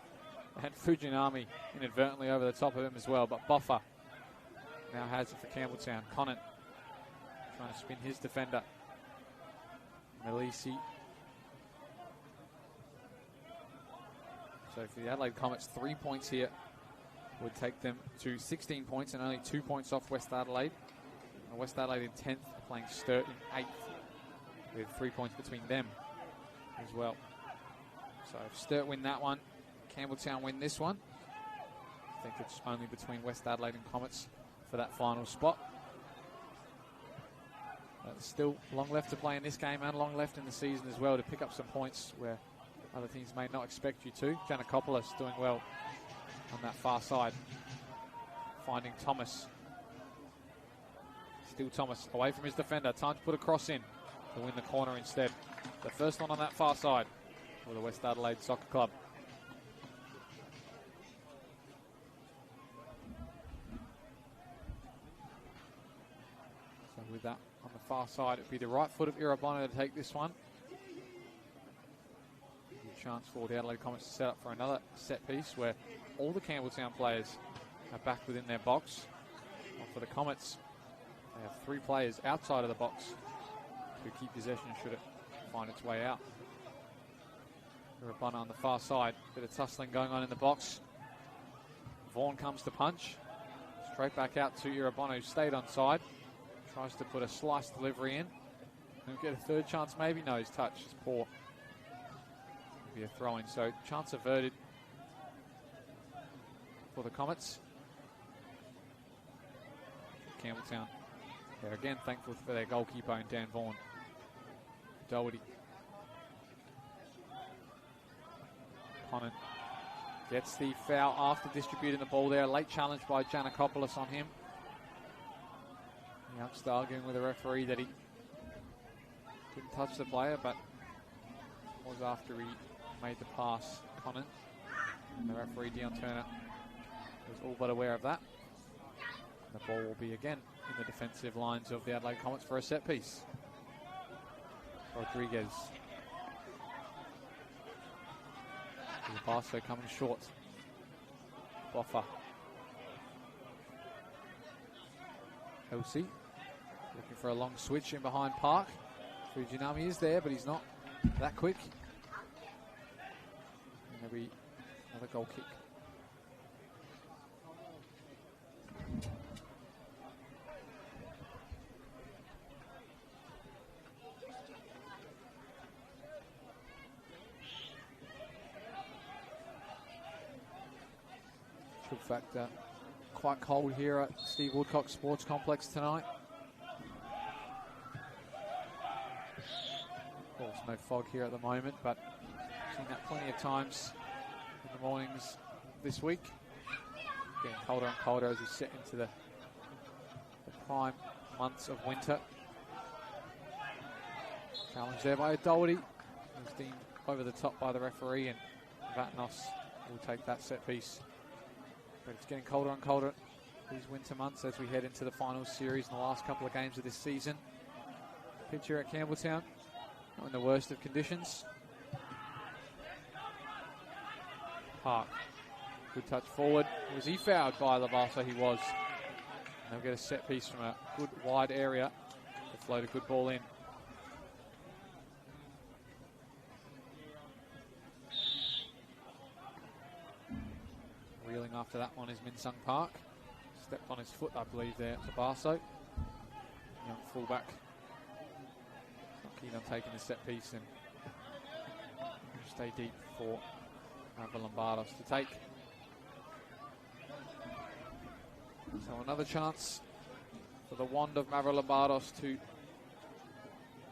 And Fujinami inadvertently over the top of him as well. But Boffa now has it for Campbelltown. Conant trying to spin his defender. Melisi. So for the Adelaide Comets, 3 points here would take them to 16 points and only 2 points off West Adelaide. And West Adelaide in 10th, playing Sturt in 8th, with 3 points between them as well. So if Sturt win that one, Campbelltown win this one, I think it's only between West Adelaide and Comets for that final spot. But still long left to play in this game and long left in the season as well to pick up some points where other teams may not expect you to. Giannakopoulos doing well on that far side, finding Thomas. Still Thomas away from his defender. Time to put a cross in to win the corner instead. The first one on that far side for the West Adelaide Soccer Club. So with that on the far side, it'd be the right foot of Irabona to take this one. Chance for the Adelaide Comets to set up for another set piece where all the Campbelltown players are back within their box. And for the Comets, they have 3 players outside of the box to keep possession should it find its way out. Irabona on the far side, bit of tussling going on in the box. Vaughan comes to punch, straight back out to Irabona, who stayed on side, tries to put a slice delivery in. He'll get a third chance, maybe. No, his touch is poor. Be a throw-in, so chance averted for the Comets. Campbelltown, they're again thankful for their goalkeeper in Dan Vaughan. Doherty. Conant gets the foul after distributing the ball there. Late challenge by Giannakopoulos on him. The youngster arguing with the referee that he didn't touch the player, but was after he made the pass Conant. And the referee, Dion Turner, was all but aware of that. The ball will be again in the defensive lines of the Adelaide Comets for a set piece. Rodriguez. Barso coming short. Boffa. Elsie looking for a long switch in behind Park. Fujinami is there, but he's not that quick. And there'll be another goal kick. Good fact, quite cold here at Steve Woodcock Sports Complex tonight. Of course, no fog here at the moment, but seen that plenty of times in the mornings this week. Getting colder and colder as we set into the prime months of winter. Challenge there by Doherty. Was deemed over the top by the referee, and Vatnos will take that set piece. But it's getting colder and colder these winter months as we head into the final series and the last couple of games of this season. Pitch here at Campbelltown, not in the worst of conditions. Park, good touch forward. Was he fouled by Lavasa? He was. And they'll get a set piece from a good wide area to float a good ball in. Reeling after that one is Minsung Park. Stepped on his foot, I believe, there to Barso. Young fullback. Not keen on taking the set piece and stay deep for Lombardos to take. So another chance for the wand of Lombardos to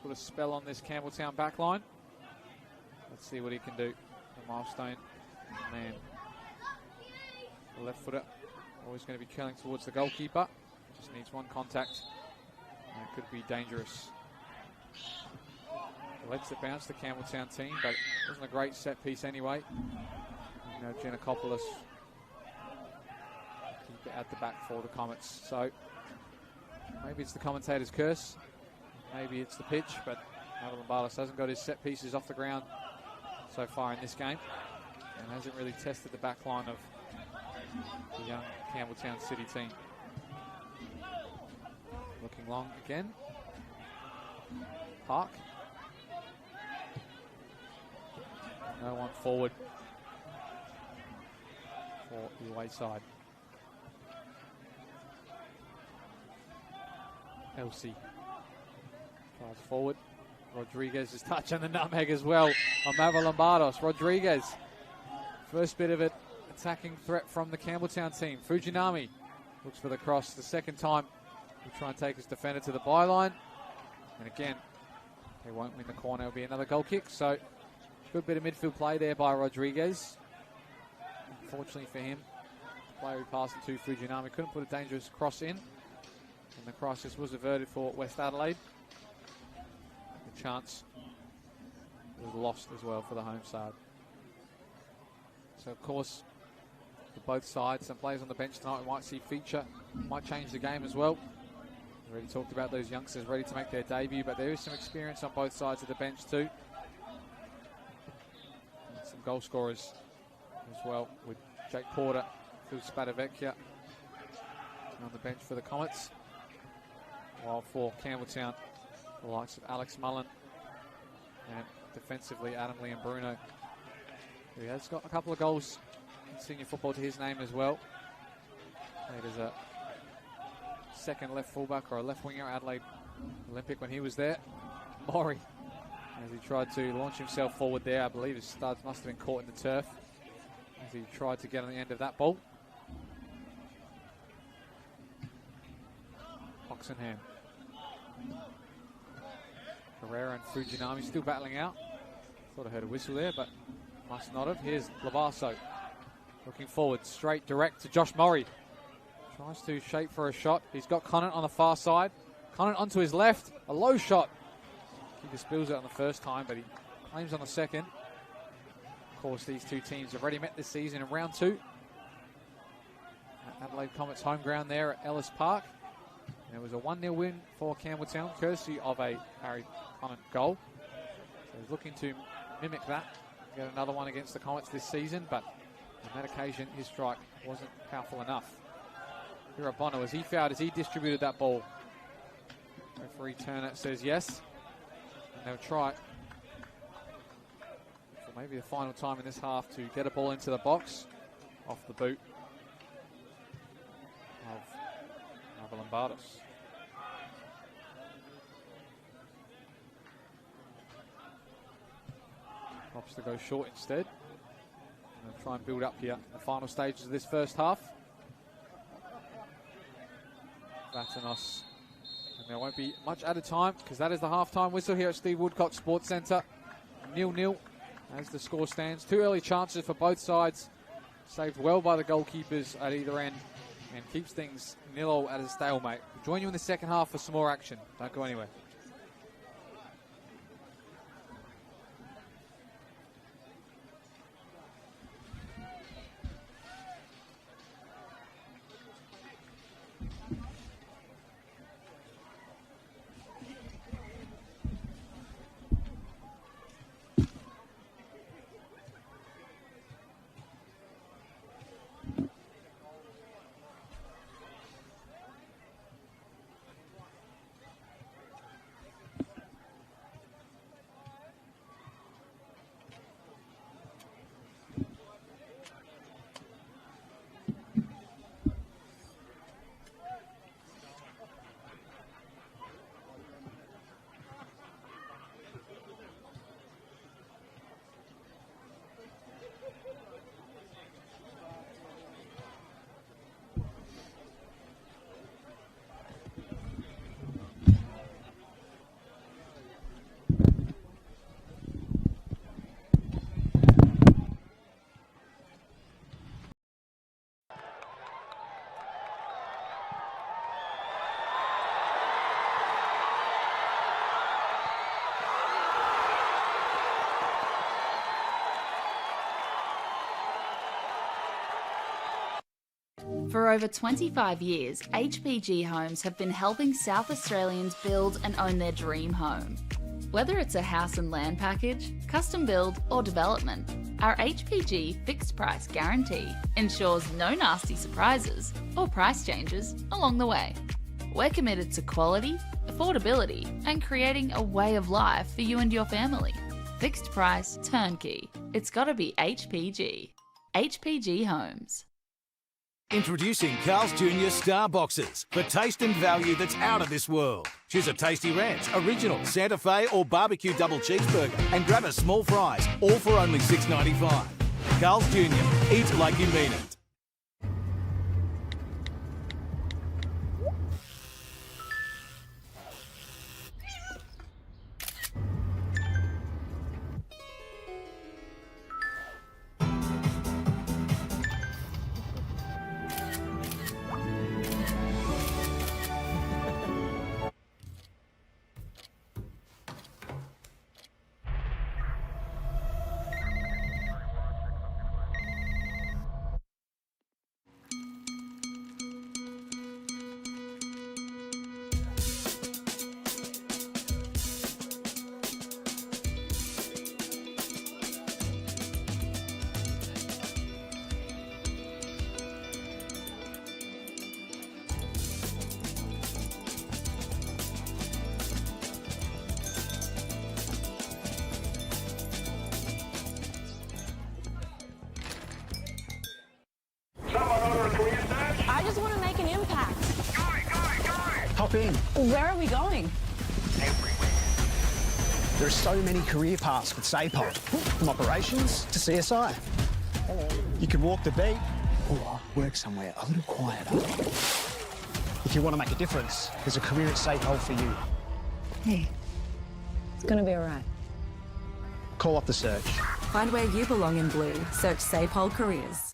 put a spell on this Campbelltown backline. Let's see what he can do. The milestone man. The left footer, always going to be curling towards the goalkeeper. Just needs one contact, and it could be dangerous. Lets it bounce the Campbelltown team, but it wasn't a great set piece anyway. You know, Giannakopoulos keep it at the back for the Comets. So maybe it's the commentator's curse, maybe it's the pitch, but Lombardos hasn't got his set pieces off the ground so far in this game, and hasn't really tested the back line of the young Campbelltown City team. Looking long again. Park. No one forward for the away side. Elsie tries forward. Rodriguez is touching the nutmeg as well on Lombardos. Rodriguez, first bit of it. Attacking threat from the Campbelltown team. Fujinami looks for the cross the second time. He'll try and take his defender to the byline. And again, they won't win the corner. It'll be another goal kick. So, good bit of midfield play there by Rodriguez. Unfortunately for him, the player who passed it to Fujinami couldn't put a dangerous cross in. And the crisis was averted for West Adelaide. The chance was lost as well for the home side. So, of course, for both sides, some players on the bench tonight we might see feature, might change the game as well. We already talked about those youngsters ready to make their debut, but there is some experience on both sides of the bench too. And some goal scorers as well, with Jake Porter, Phil Spadavecchia on the bench for the Comets. While for Campbelltown, the likes of Alex Mullen and defensively Adam Lee and Bruno, who has got a couple of goals in senior football to his name as well. Played as a second left fullback or a left winger at Adelaide Olympic when he was there. Maury, as he tried to launch himself forward there, I believe his studs must have been caught in the turf as he tried to get on the end of that ball. Oxenham. Herrera and Fujinami still battling out. Thought I heard a whistle there, but must not have. Here's Lavaso looking forward, straight direct to Josh Murray. Tries to shape for a shot. He's got Conant on the far side. Conant onto his left, a low shot. He just spills it on the first time, but he claims on the second. Of course, these two teams have already met this season in round 2. At Adelaide Comets home ground there at Ellis Park. And it was a 1-0 win for Campbelltown, courtesy of a Harry Conant goal. So he's looking to mimic that, get another one against the Comets this season, but on that occasion, his strike wasn't powerful enough. Here at Bono, as he fouled, as he distributed that ball. Referee Turner says yes, and they'll try for maybe the final time in this half to get a ball into the box off the boot of Lombardos. Opts to go short instead. And they'll try and build up here in the final stages of this first half. Vatanos. And there won't be much added time because that is the half-time whistle here at Steve Woodcock Sports Centre. 0-0 as the score stands. 2 early chances for both sides. Saved well by the goalkeepers at either end and keeps things 0 at a stalemate. We'll join you in the second half for some more action. Don't go anywhere. For over 25 years, HPG Homes have been helping South Australians build and own their dream home. Whether it's a house and land package, custom build or development, our HPG fixed price guarantee ensures no nasty surprises or price changes along the way. We're committed to quality, affordability and creating a way of life for you and your family. Fixed price, turnkey. It's gotta be HPG. HPG Homes. Introducing Carl's Jr. Star Boxes for taste and value that's out of this world. Choose a tasty ranch, original, Santa Fe or barbecue double cheeseburger and grab a small fries, all for only $6.95. Carl's Jr. Eat like you mean it. I just want to make an impact. Hop in. Where are we going? There are so many career paths with SAPOL, from operations to CSI. You could walk the beat or work somewhere a little quieter. If you want to make a difference, there's a career at SAPOL for you. Hey, it's going to be all right. Call up the search. Find where you belong in blue. Search SAPOL Careers.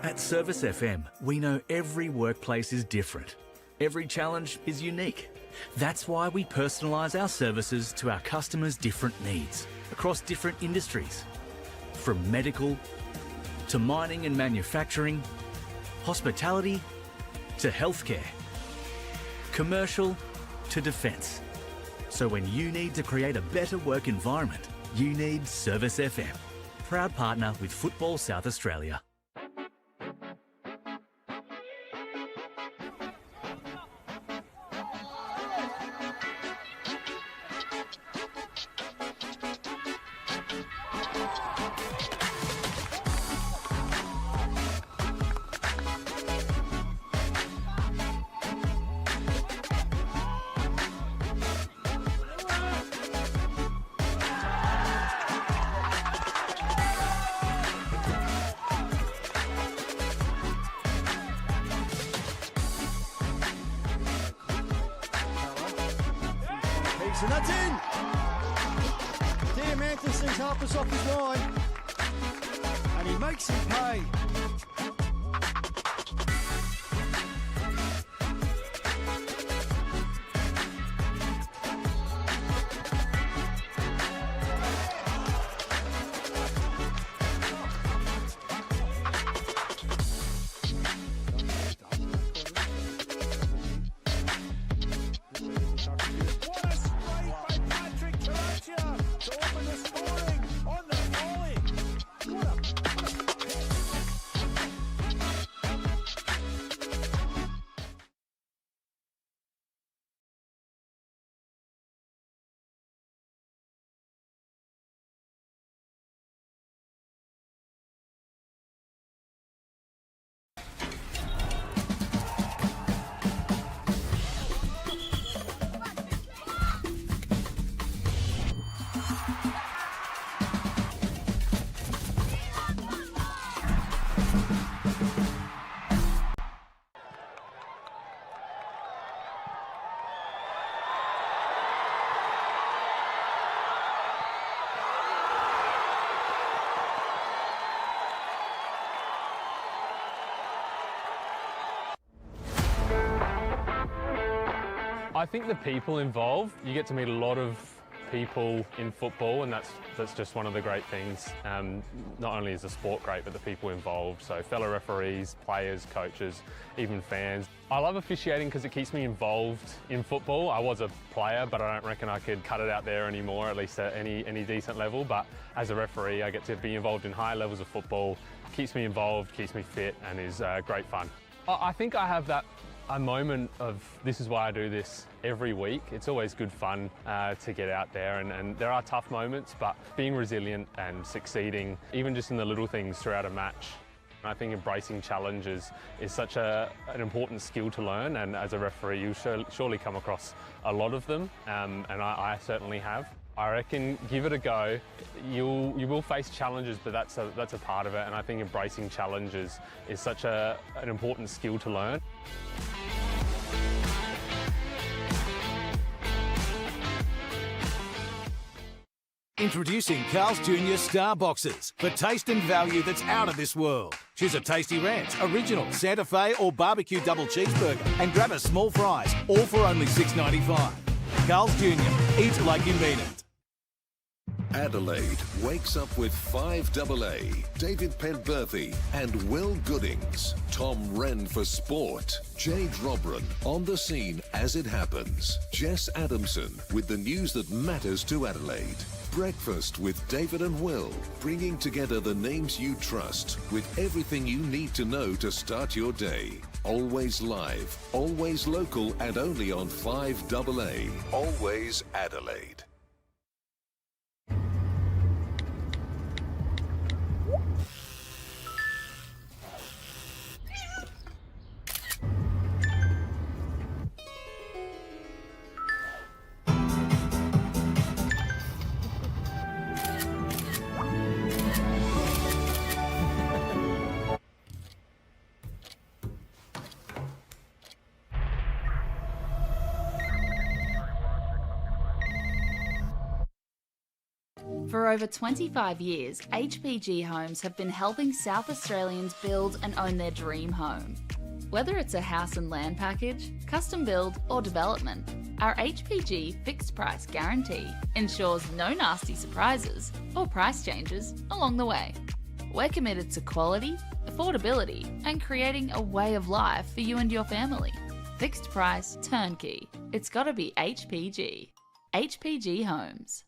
At Service FM, we know every workplace is different. Every challenge is unique. That's why we personalise our services to our customers' different needs across different industries. From medical to mining and manufacturing, hospitality to healthcare, commercial to defence. So when you need to create a better work environment, you need Service FM. Proud partner with Football South Australia. And that's in! Diamantis half us off his line. And he makes him pay. I think the people involved, you get to meet a lot of people in football, and that's just one of the great things. Not only is the sport great, but the people involved. So fellow referees, players, coaches, even fans. I love officiating because it keeps me involved in football. I was a player, but I don't reckon I could cut it out there anymore, at least at any decent level. But as a referee, I get to be involved in high levels of football. Keeps me involved, keeps me fit, and is great fun. I think I have a moment of this is why I do this every week. It's always good fun to get out there, and there are tough moments, but being resilient and succeeding, even just in the little things throughout a match. I think embracing challenges is such an important skill to learn, and as a referee you surely come across a lot of them, and I certainly have. I reckon give it a go. You will face challenges, but that's a part of it, and I think embracing challenges is such an important skill to learn. Introducing Carl's Jr. Star Boxes for taste and value that's out of this world. Choose a tasty ranch, original, Santa Fe or barbecue double cheeseburger and grab a small fries, all for only $6.95. Carl's Jr. Eat like you mean it. Adelaide wakes up with 5AA, David Penberthy and Will Goodings. Tom Wren for sport. Jade Robran on the scene as it happens. Jess Adamson with the news that matters to Adelaide. Breakfast with David and Will, bringing together the names you trust with everything you need to know to start your day. Always live, always local, and only on 5AA. Always Adelaide. For over 25 years, HPG Homes have been helping South Australians build and own their dream home. Whether it's a house and land package, custom build or development, Our HPG fixed price guarantee ensures no nasty surprises or price changes along the way. We're committed to quality, affordability, and creating a way of life for you and your family. Fixed price, turnkey. It's gotta be HPG. HPG Homes.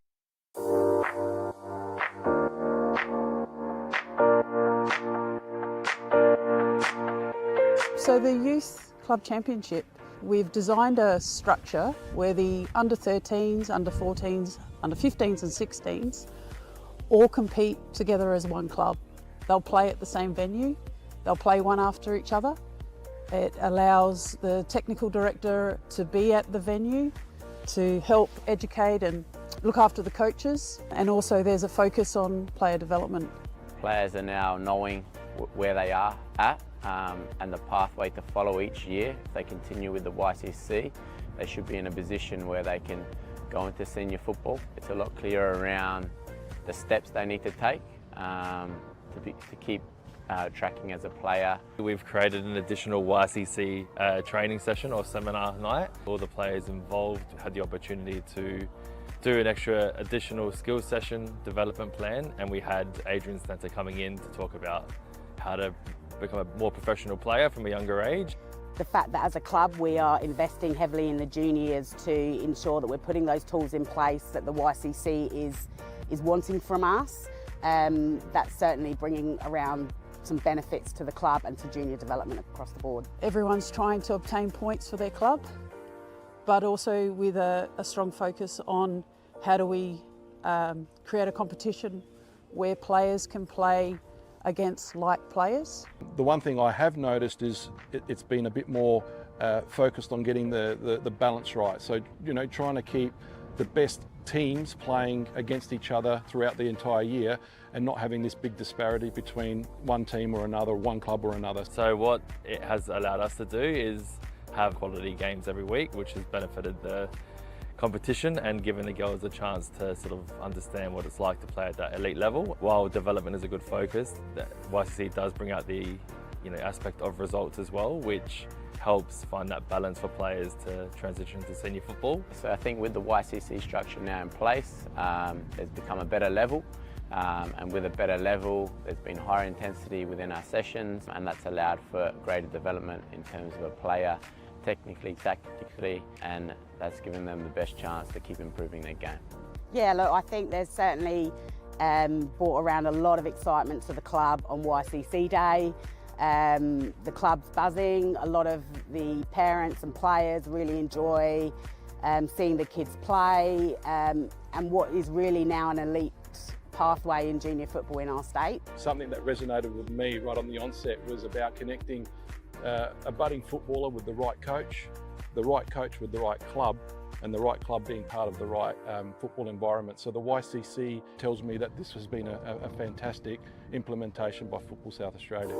So the Youth Club Championship, we've designed a structure where the under 13s, under 14s, under 15s and 16s all compete together as one club. They'll play at the same venue, they'll play one after each other. It allows the technical director to be at the venue to help educate and look after the coaches, and also there's a focus on player development. Players are now knowing where they are at and the pathway to follow each year. If they continue with the YCC, they should be in a position where they can go into senior football. It's a lot clearer around the steps they need to take to keep tracking as a player. We've created an additional YCC training session or seminar night. All the players involved had the opportunity to do an extra additional skills session development plan, and we had Adrian Stanter coming in to talk about how to become a more professional player from a younger age. The fact that as a club we are investing heavily in the juniors to ensure that we're putting those tools in place that the YCC is wanting from us, that's certainly bringing around some benefits to the club and to junior development across the board. Everyone's trying to obtain points for their club, but also with a strong focus on how do we create a competition where players can play against like players. The one thing I have noticed is it's been a bit more focused on getting the balance right. So, you know, trying to keep the best teams playing against each other throughout the entire year and not having this big disparity between one team or another, one club or another. So what it has allowed us to do is have quality games every week, which has benefited the competition and given the girls a chance to sort of understand what it's like to play at that elite level. While development is a good focus, the YCC does bring out the aspect of results as well, which helps find that balance for players to transition to senior football. So I think with the YCC structure now in place, there's become a better level, and with a better level there's been higher intensity within our sessions, and that's allowed for greater development in terms of a player technically, tactically, and that's given them the best chance to keep improving their game. Yeah, look, I think there's certainly brought around a lot of excitement to the club on YCC Day. The club's buzzing, a lot of the parents and players really enjoy seeing the kids play, and what is really now an elite pathway in junior football in our state. Something that resonated with me right on the onset was about connecting a budding footballer with the right coach with the right club, and the right club being part of the right football environment. So the YCC tells me that this has been a fantastic implementation by Football South Australia.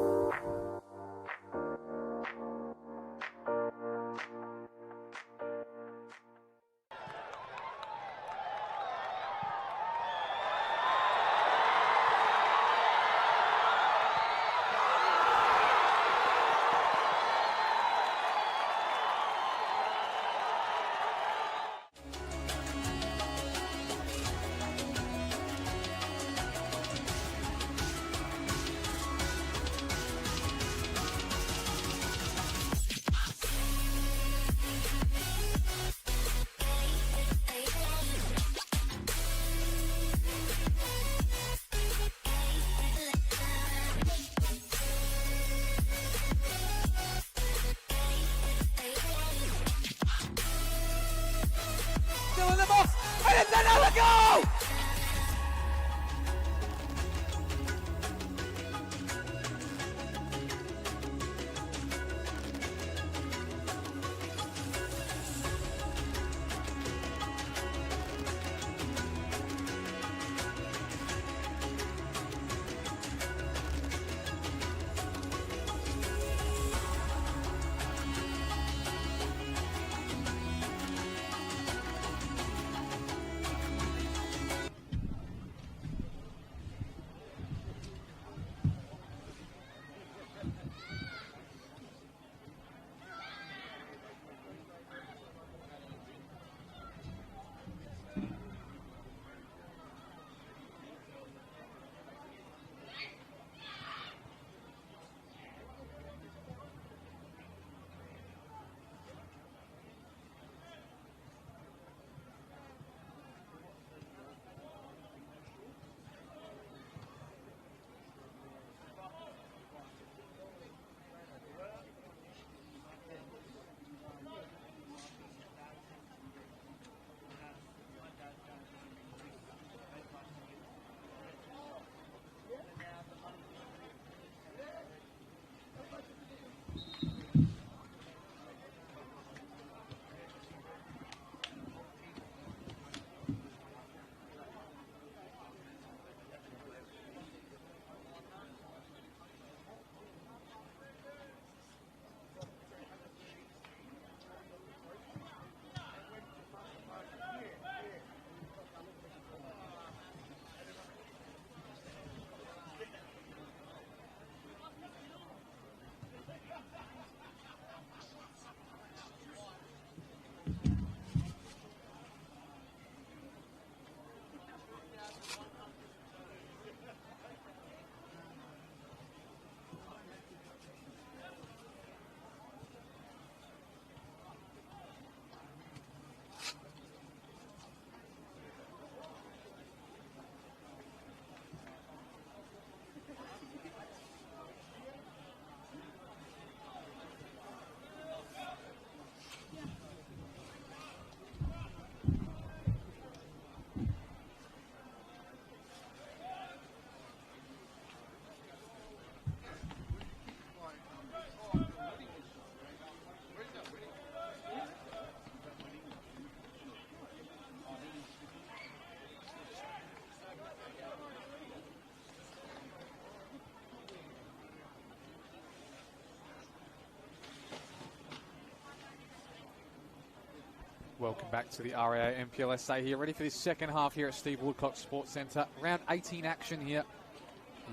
Welcome back to the RAA NPLSA here, ready for this second half here at Steve Woodcock Sports Centre. Round 18 action here.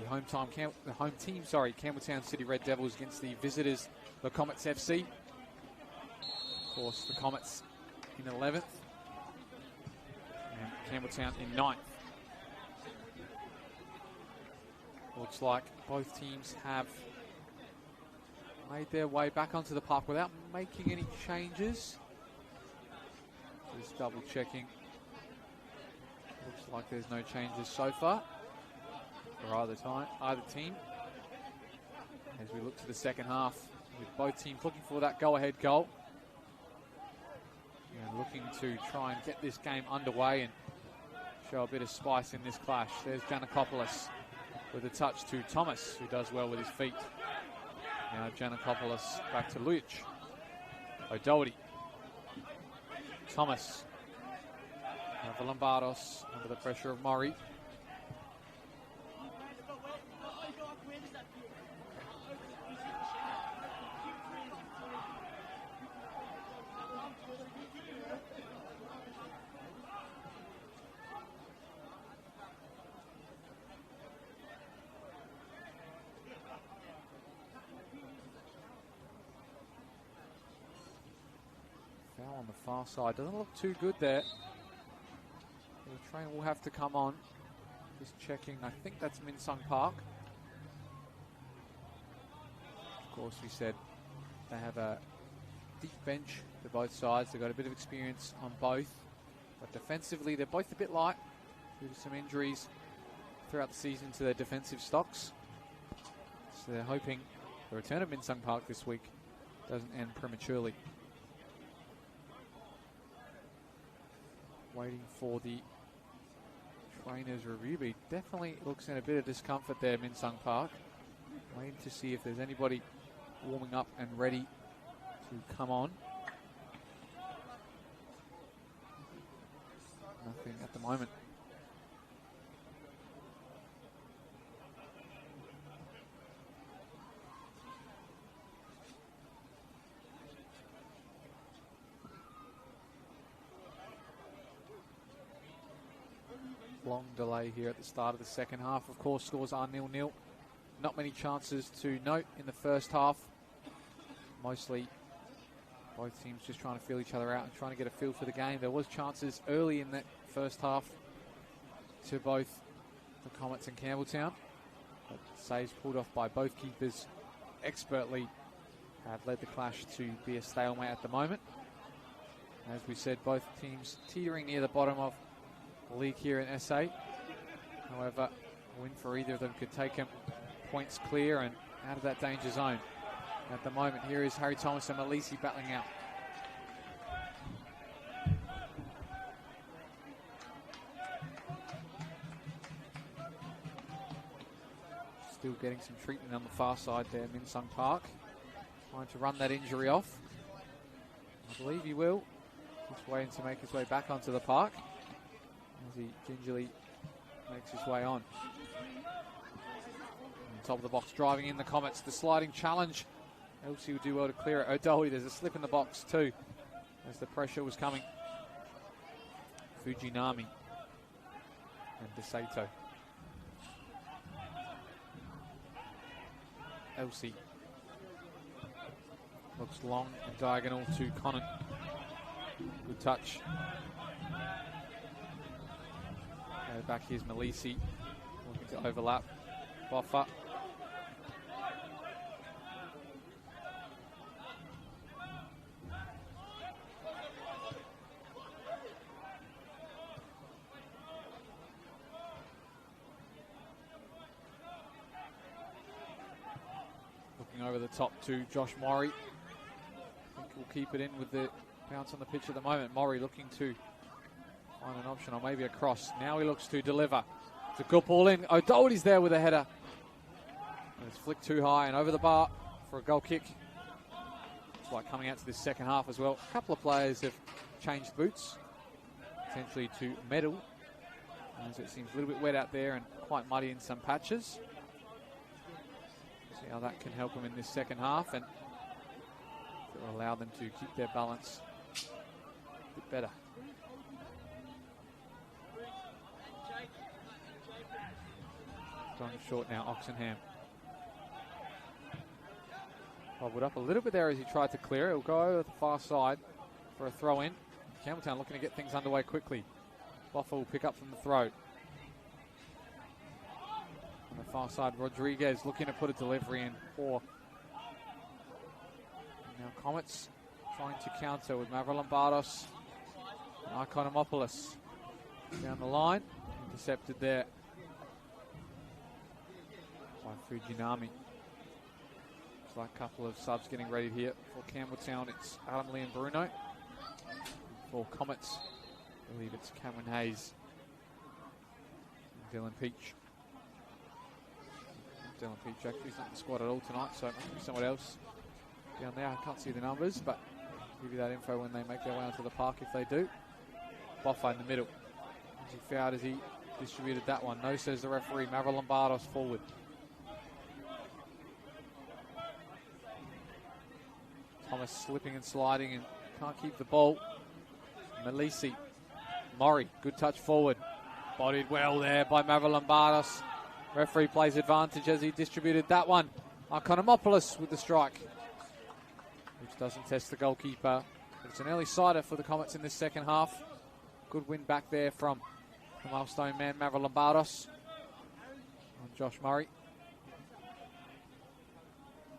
The home team, Campbelltown City Red Devils against the visitors, the Comets FC. Of course, the Comets in 11th and Campbelltown in 9th. Looks like both teams have made their way back onto the park without making any changes. Just double checking. Looks like there's no changes so far for either team. As we look to the second half, with both teams looking for that go-ahead goal. And looking to try and get this game underway and show a bit of spice in this clash. There's Giannakopoulos with a touch to Thomas, who does well with his feet. Now Giannakopoulos back to Lujic. O'Doherty. Thomas. Lombardos under the pressure of Murray. Foul on the far side. Doesn't look too good there. The train will have to come on. Just checking. I think that's Minsung Park. Of course, we said they have a deep bench to both sides. They've got a bit of experience on both. But defensively, they're both a bit light due to some injuries throughout the season to their defensive stocks. So they're hoping the return of Minsung Park this week doesn't end prematurely. Waiting for the trainer's review, but he definitely looks in a bit of discomfort there, Minsung Park. Waiting to see if there's anybody warming up and ready to come on. Nothing at the moment. Long delay here at the start of the second half. Of course, scores are 0-0. Not many chances to note in the first half. Mostly both teams just trying to feel each other out and trying to get a feel for the game. There was chances early in that first half to both the Comets and Campbelltown. But saves pulled off by both keepers expertly have led the clash to be a stalemate at the moment. As we said, both teams teetering near the bottom of the league here in SA. However, a win for either of them could take them points clear and out of that danger zone. At the moment, here is Harry Thomas and Malisi battling out. Still getting some treatment on the far side there, Minsung Park. Trying to run that injury off. I believe he will. Just waiting to make his way back onto the park as he gingerly makes his way on. Top of the box, driving in the Comets, the sliding challenge. LC will do well to clear it. O'Doherty, there's a slip in the box too, as the pressure was coming. Fujinami and DeSato. LC looks long and diagonal to Conant. Good touch. Back here's Malisi, looking to overlap. Boffa. Looking over the top to Josh Maury. I think we'll keep it in with the bounce on the pitch at the moment. Maury looking to find an option or maybe a cross. Now he looks to deliver. It's a good ball in. O'Doherty's there with a header. And it's flicked too high and over the bar for a goal kick. It's like coming out to this second half as well. A couple of players have changed boots, potentially to metal, as it seems a little bit wet out there and quite muddy in some patches. See how that can help them in this second half, and it will allow them to keep their balance bit better. Going short now, Oxenham. Bobbled up a little bit there as he tried to clear it. He'll go over the far side for a throw in. Campbelltown looking to get things underway quickly. Boffa will pick up from the throw. On the far side, Rodriguez looking to put a delivery in for. Now Comets trying to counter with Mavrolambardos and Ikonomopoulos. Down the line, intercepted there by Fujinami. Looks like a couple of subs getting ready here for Campbelltown. It's Adam Lee and Bruno. For Comets, I believe it's Cameron Hayes and Dylan Peach. Dylan Peach actually is not in the squad at all tonight, so it must be someone else down there. I can't see the numbers, but I'll give you that info when they make their way onto the park if they do. Boffa in the middle. As he fouled as he distributed that one. No, says the referee. Mavrolambardos forward. Thomas slipping and sliding and can't keep the ball. Malisi. Murray, good touch forward. Bodied well there by Mavrolambardos. Referee plays advantage as he distributed that one. Ikonomopoulos with the strike, which doesn't test the goalkeeper. But it's an early sider for the Comets in this second half. Good win back there from the milestone man Mavrolambardos on Josh Murray.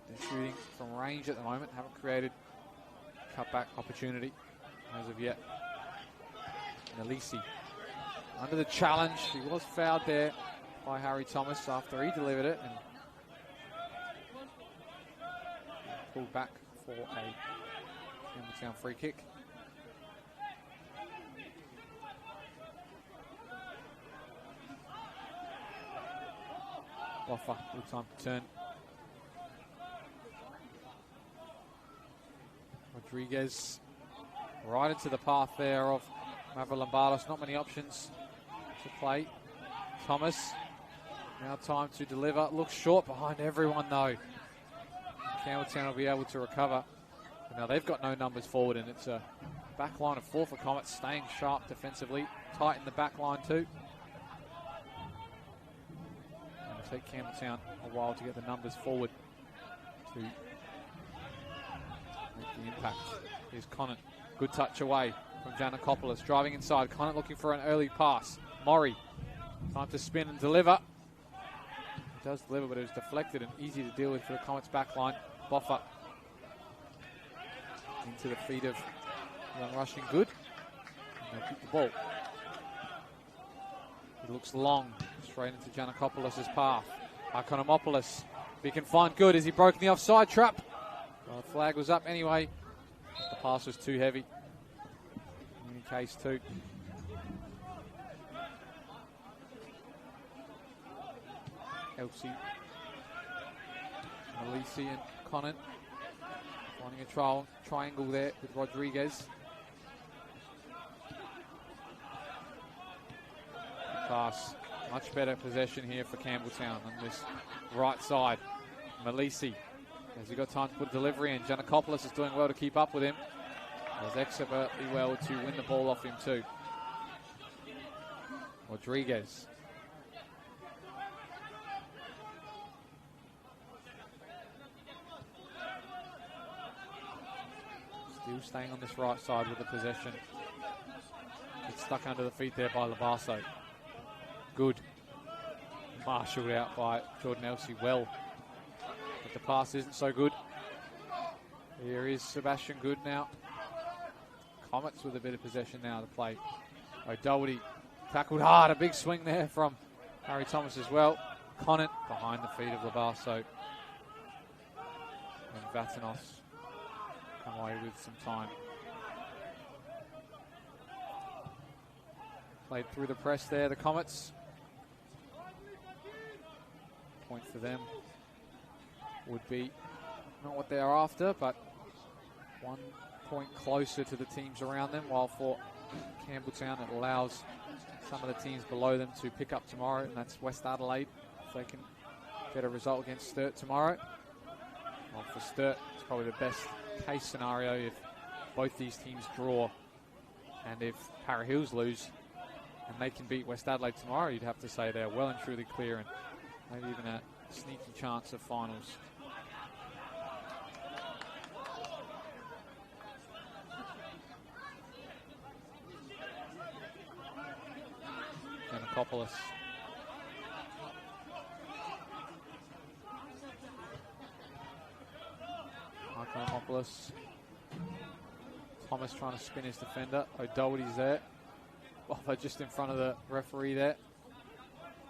They're shooting from range at the moment. Haven't created cutback opportunity as of yet. Nalisi under the challenge. He was fouled there by Harry Thomas after he delivered it and pulled back for a Campbelltown free kick. Boffa, good time to turn. Rodriguez right into the path there of Mavrolambardos. Not many options to play. Thomas, now time to deliver. Looks short behind everyone though. Campbelltown will be able to recover. But now they've got no numbers forward and it's a back line of 4 for Comets, staying sharp defensively. Tight in the back line too. And it'll take Campbelltown a while to get the numbers forward to make the impact. Here's Conant. Good touch away from Giannakopoulos. Driving inside. Conant looking for an early pass. Murray. Time to spin and deliver. He does deliver, but it was deflected and easy to deal with for the Comets back line. Boffa into the feet of young rushing good. And they'll keep the ball. He looks long. Straight into Giannakopoulos' path. Ikonomopoulos. If he can find good as he broke the offside trap. Well, the flag was up anyway. The pass was too heavy. In any case, too. Elsie, Malisi and Conant finding a triangle there with Rodriguez. Pass. Much better possession here for Campbelltown on this right side. Malisi. Has he got time to put delivery in? Giannakopoulos is doing well to keep up with him. Does expertly well to win the ball off him too. Rodriguez. Still staying on this right side with the possession. Gets stuck under the feet there by Labasso. Good. Marshalled out by Jordan Elsie well. But the pass isn't so good. Here is Sebastian Good now. Comets with a bit of possession now to play. O'Doherty tackled hard. A big swing there from Harry Thomas as well. Conant behind the feet of Labasso. And Vatanos come away with some time. Played through the press there, the Comets. Point for them would be not what they're after, but 1 point closer to the teams around them, while for Campbelltown it allows some of the teams below them to pick up tomorrow, and that's West Adelaide, if they can get a result against Sturt tomorrow. Well, for Sturt, it's probably the best case scenario if both these teams draw And if Para Hills lose and they can beat West Adelaide tomorrow, you'd have to say they're well and truly clear and maybe even a sneaky chance of finals. Giannakopoulos. Giannakopoulos. Thomas trying to spin his defender. O'Doherty's there. Boffa just in front of the referee there.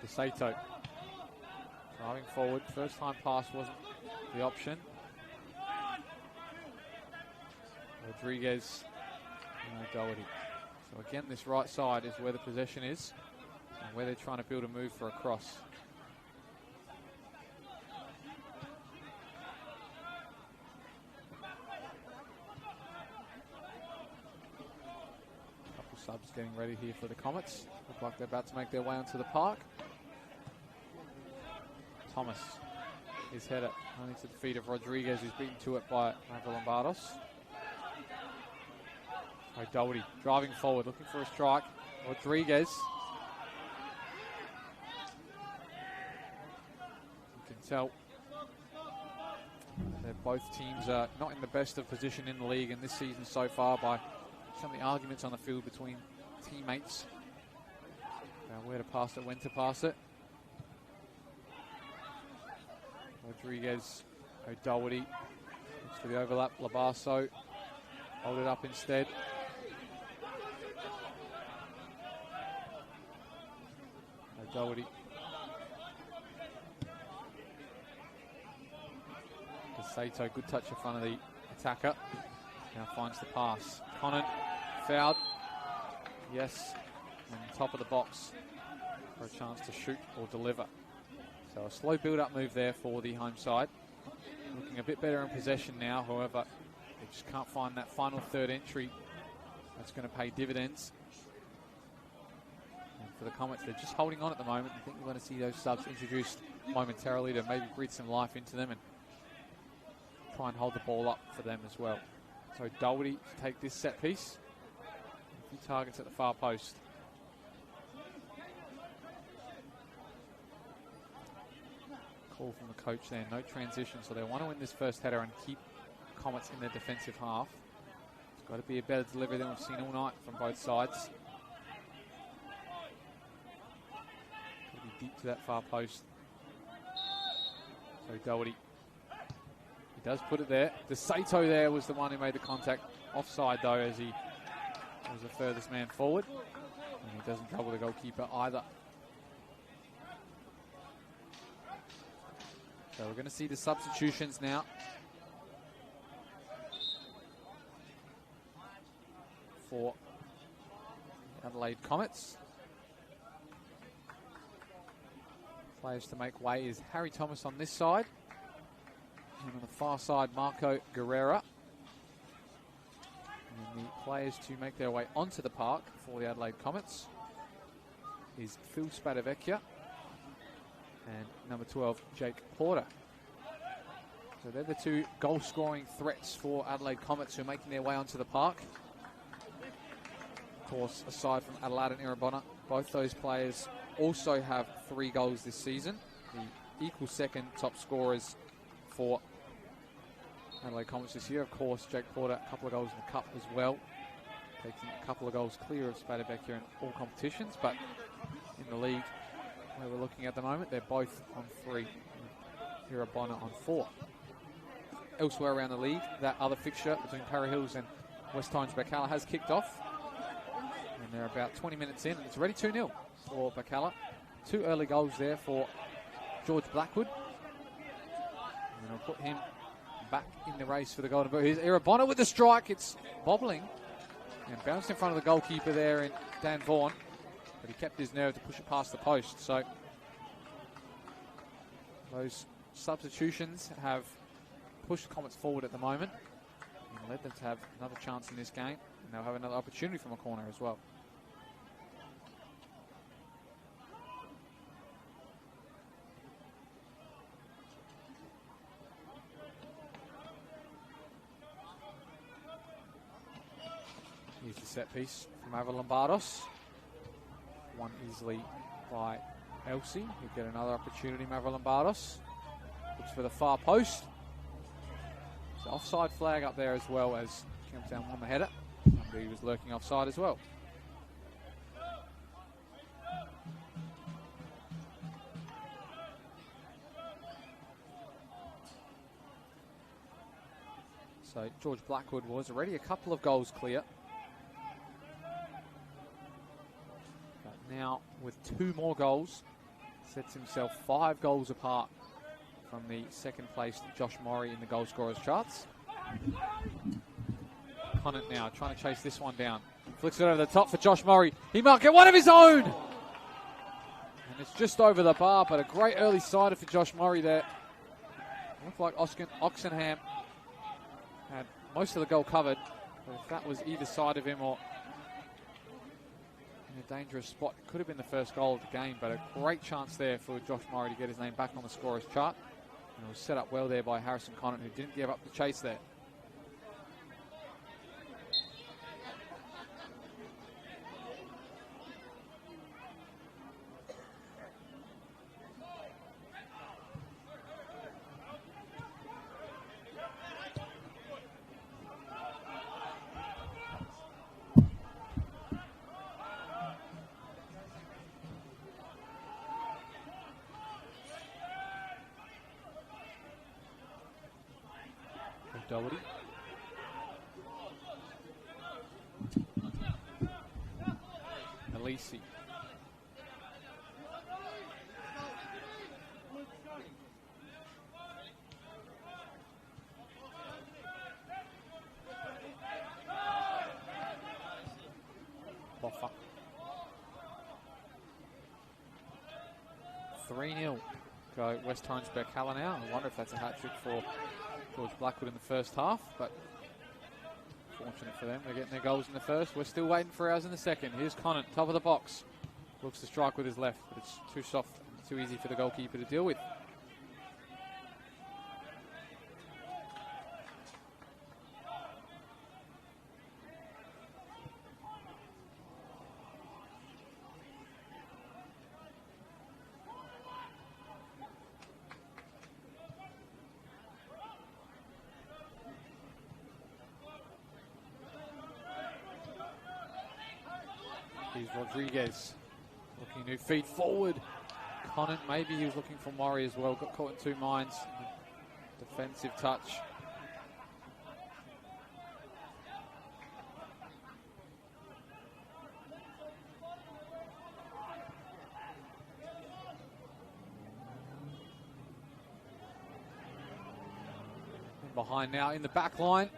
DeSato driving forward. First time pass wasn't the option. Rodriguez and O'Doherty. So again, this right side is where the possession is and where they're trying to build a move for a cross. Subs getting ready here for the Comets. Look like they're about to make their way onto the park. Thomas, his header only to the feet of Rodriguez, who's beaten to it by Lombardos. O'Doherty driving forward, looking for a strike. Rodriguez. You can tell that both teams are not in the best of position in the league in this season so far by some of the arguments on the field between teammates about where to pass it, when to pass it. Rodriguez, O'Doherty, looks for the overlap. Labasso, hold it up instead. O'Doherty. Sato, good touch in front of the attacker. Now finds the pass. Conant, fouled. Yes, and top of the box for a chance to shoot or deliver. So a slow build-up move there for the home side. Looking a bit better in possession now, however, they just can't find that final third entry that's going to pay dividends. And for the Comets, they're just holding on at the moment. I think we're going to see those subs introduced momentarily to maybe breathe some life into them and try and hold the ball up for them as well. So Doherty to take this set piece. A few targets at the far post. Call from the coach there, no transition, so they want to win this first header and keep Comets in their defensive half. It's got to be a better delivery than we've seen all night from both sides. Could be deep to that far post. So Doherty. He does put it there. DeSato there was the one who made the contact. Offside though, as he was the furthest man forward. And he doesn't trouble the goalkeeper either. So we're going to see the substitutions now. For the Adelaide Comets. Players to make way is Harry Thomas on this side. And on the far side, Marco Guerrera. And the players to make their way onto the park for the Adelaide Comets is Phil Spadavecchia and number 12, Jake Porter. So they're the two goal-scoring threats for Adelaide Comets who are making their way onto the park. Of course, aside from Adelaide and Irabona, both those players also have 3 goals this season. The equal second top scorers for Adelaide Comets this year. Of course, Jake Porter, a couple of goals in the cup as well, taking a couple of goals clear of Spadavecchia in all competitions, but in the league where we're looking at the moment, they're both on 3, Irabona on 4. Elsewhere around the league, that other fixture between Para Hills and West Torrens Bacala has kicked off, and they're about 20 minutes in, and it's already 2-0 for Bacala. 2 early goals there for George Blackwood, and it'll put him back in the race for the golden boot. Here's Irabona with the strike. It's bobbling and bounced in front of the goalkeeper there in Dan Vaughan, but he kept his nerve to push it past the post. So those substitutions have pushed Comets forward at the moment and led them to have another chance in this game, and they'll have another opportunity from a corner as well. Here's the set piece. Mavrolambardos. Won easily by Elsie. He'll get another opportunity, Mavrolambardos. Looks for the far post. The offside flag up there as well as Campbelltown won the header. Somebody was lurking offside as well. So George Blackwood was already a couple of goals clear. But now with 2 more goals, sets himself 5 goals apart from the second place Josh Murray in the goal scorers charts. Conant now trying to chase this one down. Flicks it over the top for Josh Murray. He might get one of his own! And it's just over the bar, but a great early sider for Josh Murray there. Looked like Oxenham had most of the goal covered, but if that was either side of him or in a dangerous spot, it could have been the first goal of the game, but a great chance there for Josh Murray to get his name back on the scorers chart. And it was set up well there by Harrison Conant, who didn't give up the chase there. Doherty. Alisi. Boffa. 3-0. Go West Holmesburg Halla now. I wonder if that's a hat-trick for George Blackwood in the first half, but fortunate for them. They're getting their goals in the first. We're still waiting for ours in the second. Here's Conant, top of the box. Looks to strike with his left, but it's too soft and too easy for the goalkeeper to deal with. Here's Rodriguez looking new feet forward. Conant, maybe he was looking for Murray as well. Got caught in 2 minds. Defensive touch. And behind now in the back line.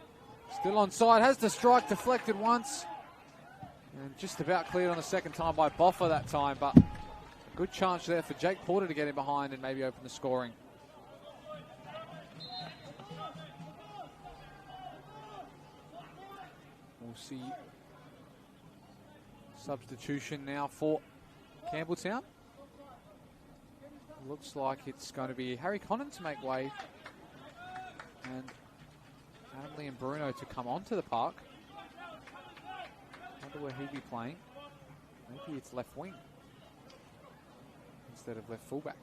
Still onside. Has the strike deflected once. And just about cleared on the second time by Boffa that time, but a good chance there for Jake Porter to get in behind and maybe open the scoring. We'll see substitution now for Campbelltown. Looks like it's going to be Harry Conant to make way and Adam Lee and Bruno to come onto the park. Wonder where he'd be playing. Maybe it's left wing instead of left fullback.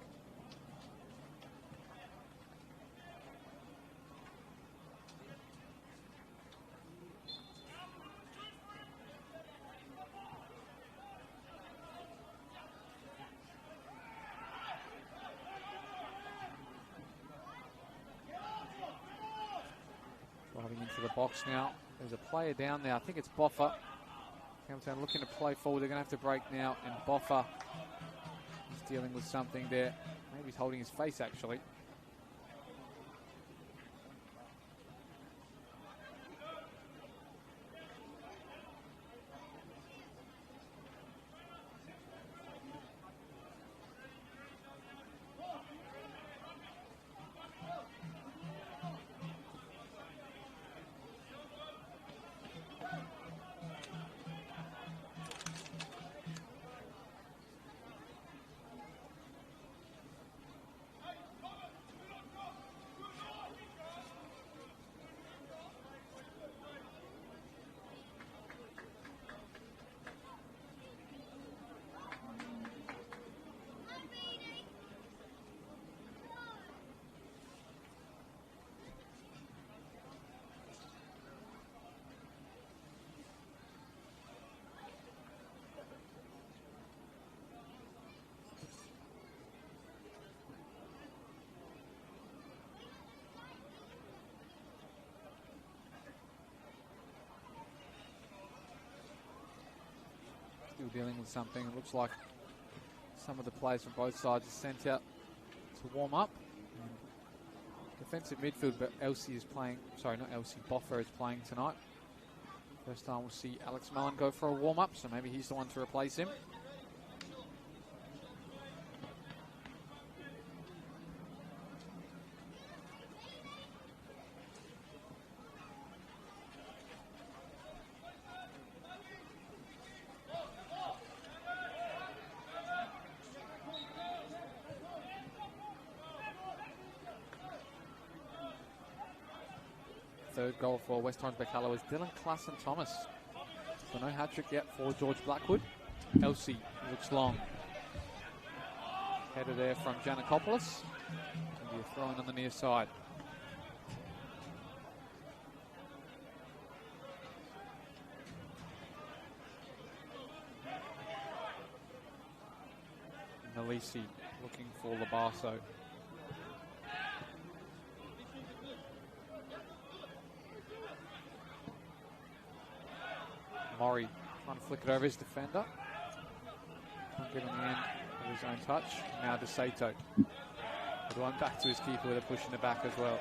Driving into the box now. There's a player down there. I think it's Boffa. Campbelltown looking to play forward. They're going to have to break now, and Boffa is dealing with something there. Maybe he's holding his face, actually. still dealing with something. It looks like some of the players from both sides are sent out to warm up. And defensive midfield, but Elsie is playing, sorry, not Elsie, Boffer is playing tonight. First time we'll see Alex Mellon go for a warm-up, so maybe he's the one to replace him. Third goal for West Torrens Bacallo is Dylan Klassen-Thomas. So no hat-trick yet for George Blackwood. Elsie looks long. Header there from Giannakopoulos. And a throw in on the near side. Nalisi looking for Labasso. Murray trying to flick it over his defender. Can't get on the end of his own touch. Now to Sato. The one back to his keeper with a push in the back as well.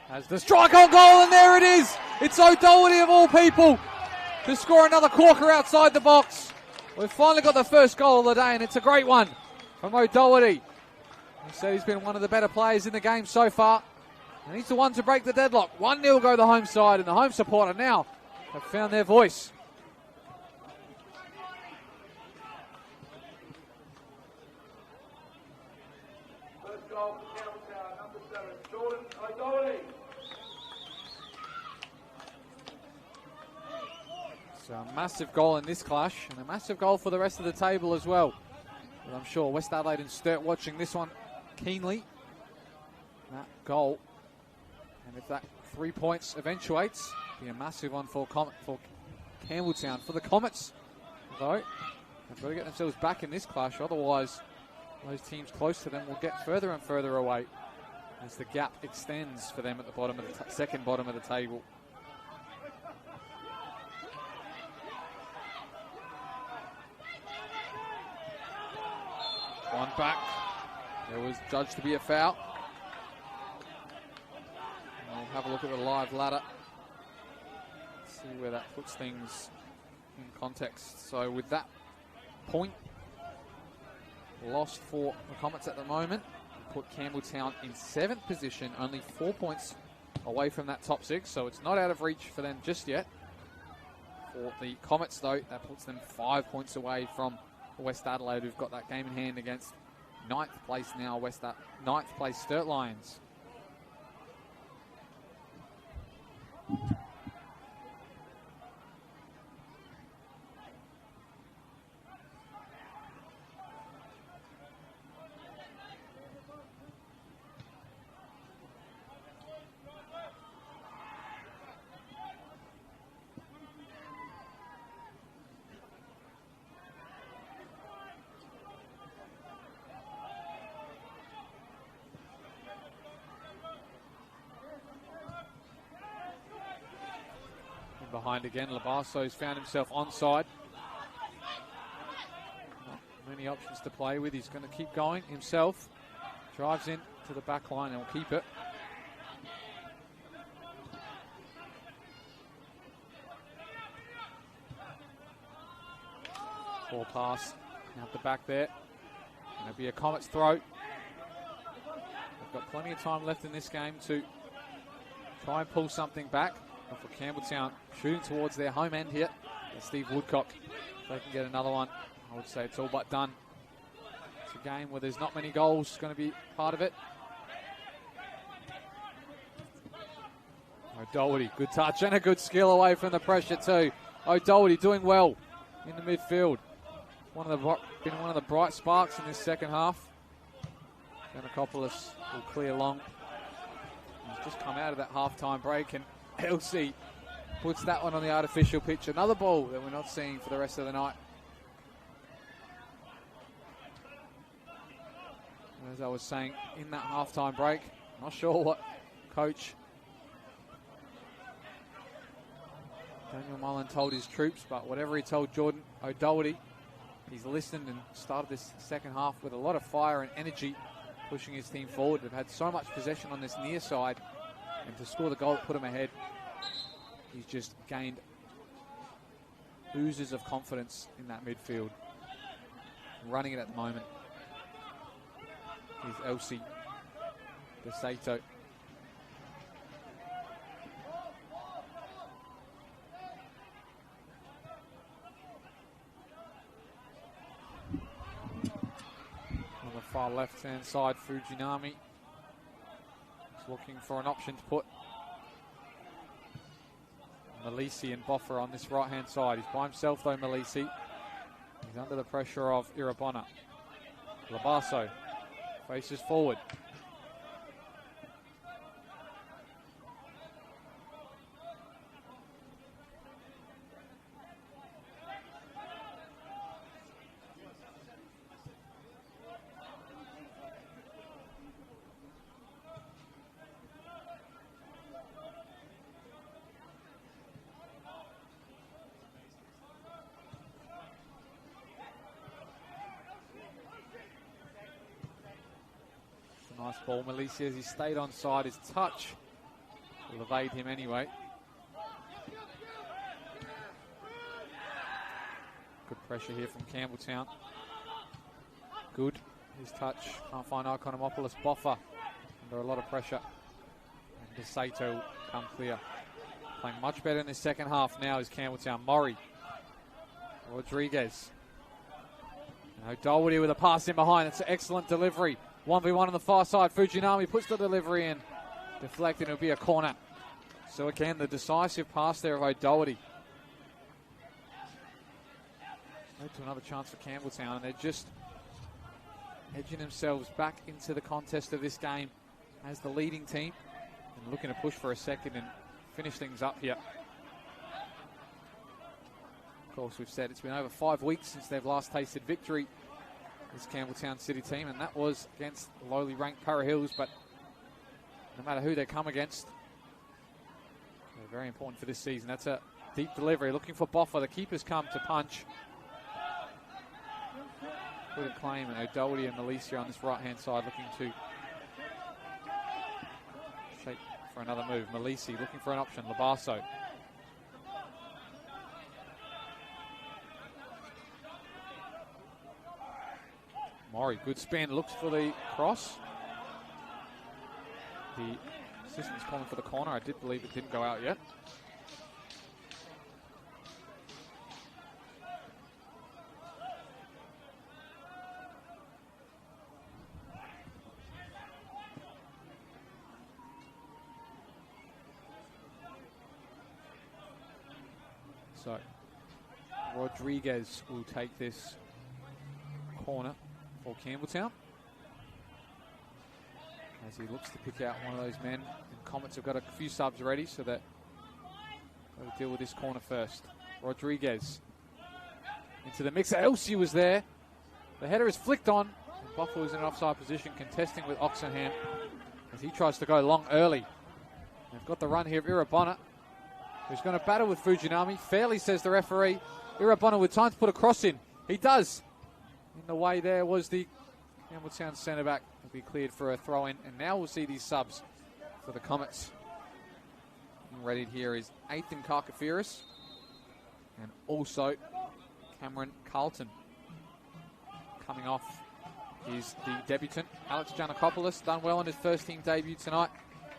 As the strike on goal, and there it is. It's O'Doherty of all people to score another corker outside the box. We've finally got the first goal of the day, and it's a great one from O'Doherty. He said he's been one of the better players in the game so far, and he's the one to break the deadlock. 1-0 go the home side, and the home supporter now have found their voice. First goal for Campbelltown, number 7, Jordan O'Doherty. So a massive goal in this clash, and a massive goal for the rest of the table as well. But I'm sure West Adelaide and Sturt watching this one keenly. That goal, and if that 3 points eventuates, be a massive one for Campbelltown. For the Comets, though, they've got to get themselves back in this clash, otherwise those teams close to them will get further and further away as the gap extends for them at the bottom of the second bottom of the table. One back. There was judged to be a foul. And we'll have a look at the live ladder. See where that puts things in context. So with that point lost for the Comets at the moment, put Campbelltown in 7th position, only 4 points away from that top 6. So it's not out of reach for them just yet. For the Comets, though, that puts them 5 points away from West Adelaide, who've got that game in hand against 9th place now, 9th place Sturt Lions. Behind again, Labasso's found himself onside. Not many options to play with. He's going to keep going himself. Drives in to the back line and will keep it. Ball pass out the back there. Going to be a Comets throw. They've got plenty of time left in this game to try and pull something back. And for Campbelltown, shooting towards their home end here. And Steve Woodcock, if they can get another one, I would say it's all but done game where there's not many goals going to be part of it. O'Doherty, good touch and a good skill away from the pressure too. O'Doherty doing well in the midfield. Been one of the bright sparks in this second half. Giannakopoulos will clear long. He's just come out of that half-time break, and LC puts that one on the artificial pitch. Another ball that we're not seeing for the rest of the night. As I was saying, in that half-time break, not sure what coach Daniel Mullen told his troops, but whatever he told Jordan O'Doherty, he's listened and started this second half with a lot of fire and energy, pushing his team forward. They've had so much possession on this near side, and to score the goal that put him ahead, he's just gained oozes of confidence in that midfield. Running it at the moment is Elsie De Sato. On the far left-hand side, Fujinami is looking for an option to put Malisi and Boffer on this right-hand side. He's by himself though, Malisi. He's under the pressure of Irabona. Labasso faces forward. Nice ball, Malisi, as he stayed on side. His touch will evade him anyway. Good pressure here from Campbelltown. Good. His touch. Can't find Ikonomopoulos. Boffer under a lot of pressure. And De Sato come clear. Playing much better in the second half now is Campbelltown. Murray. Rodriguez. And O'Doherty with a pass in behind. It's an excellent delivery. 1v1 on the far side. Fujinami puts the delivery in. Deflected, it'll be a corner. So again, the decisive pass there of O'Doherty. Led to another chance for Campbelltown, and they're just edging themselves back into the contest of this game as the leading team and looking to push for a second and finish things up here. Of course, we've said it's been over 5 weeks since they've last tasted victory, this Campbelltown City team, and that was against the lowly ranked Para Hills. But no matter who they come against, they're very important for this season. That's a deep delivery, looking for Boffer. The keepers come to punch. Good claim, and O'Doherty and Malisi on this right-hand side looking to shape for another move. Malisi looking for an option. Labasso. Murray, good spin, looks for the cross. The assistant's calling for the corner. I did believe it didn't go out yet. So Rodriguez will take this corner for Campbelltown as he looks to pick out one of those men. And Comets have got a few subs ready, so that they'll deal with this corner first. Rodriguez into the mix. Elsie was there. The header is flicked on, and Boffer was in an offside position contesting with Oxenham as he tries to go long early. They've got the run here of Irabona, who's going to battle with Fujinami. Fairly, says the referee. Irabona with time to put a cross in. He does. In the way there was the Campbelltown centre-back. Will be cleared for a throw-in. And now we'll see these subs for the Comets. And ready here is Athan Karkafiris and also Cameron Carlton. Coming off is the debutant, Alex Giannakopoulos. Done well in his first-team debut tonight.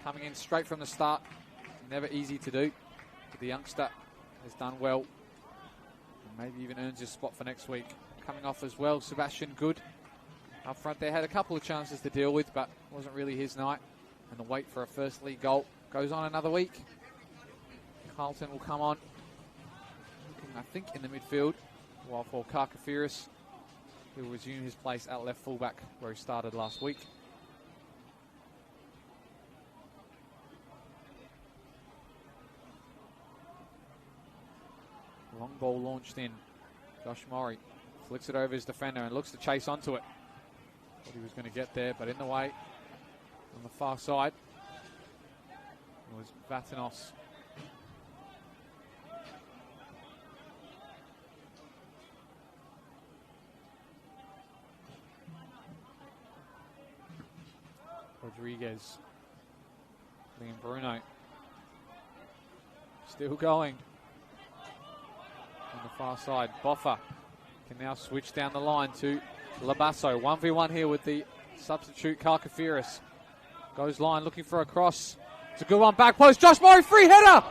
Coming in straight from the start. Never easy to do. But the youngster has done well. And maybe even earns his spot for next week. Coming off as well, Sebastian Good, up front there. Had a couple of chances to deal with, but wasn't really his night. And the wait for a first league goal goes on another week. Carlton will come on, I think, in the midfield, while for Karkafiris, he will resume his place at left fullback where he started last week. Long ball launched in. Josh Murray flicks it over his defender and looks to chase onto it. Thought he was going to get there, but in the way on the far side was Vatanos. Rodriguez. Liam Bruno. Still going. On the far side, Boffa can now switch down the line to Labasso. 1v1 here with the substitute Karkafiris. Goes line looking for a cross. It's a good one, back post. Josh Murray, free header!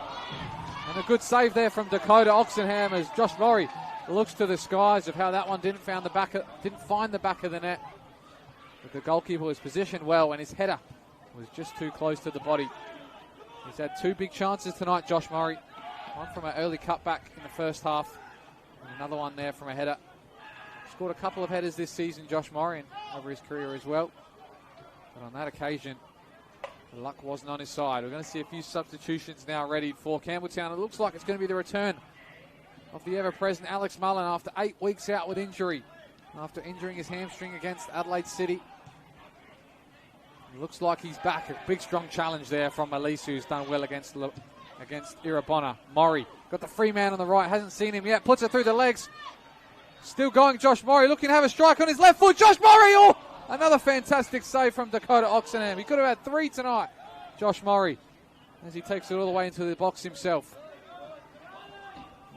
And a good save there from Dakota Oxenham as Josh Murray looks to the skies of how that one didn't find the back of the net. But the goalkeeper was positioned well and his header was just too close to the body. He's had two big chances tonight, Josh Murray. One from an early cutback in the first half, and another one there from a header. Scored a couple of headers this season, Josh Murray, over his career as well. But on that occasion, the luck wasn't on his side. We're going to see a few substitutions now ready for Campbelltown. It looks like it's going to be the return of the ever-present Alex Mullen after 8 weeks out with injury. After injuring his hamstring against Adelaide City. It looks like he's back. A big, strong challenge there from Elise, who's done well against Irabona. Murray got the free man on the right. Hasn't seen him yet. Puts it through the legs. Still going, Josh Murray. Looking to have a strike on his left foot. Josh Murray! Oh! Another fantastic save from Dakota Oxenham. He could have had 3 tonight, Josh Murray, as he takes it all the way into the box himself.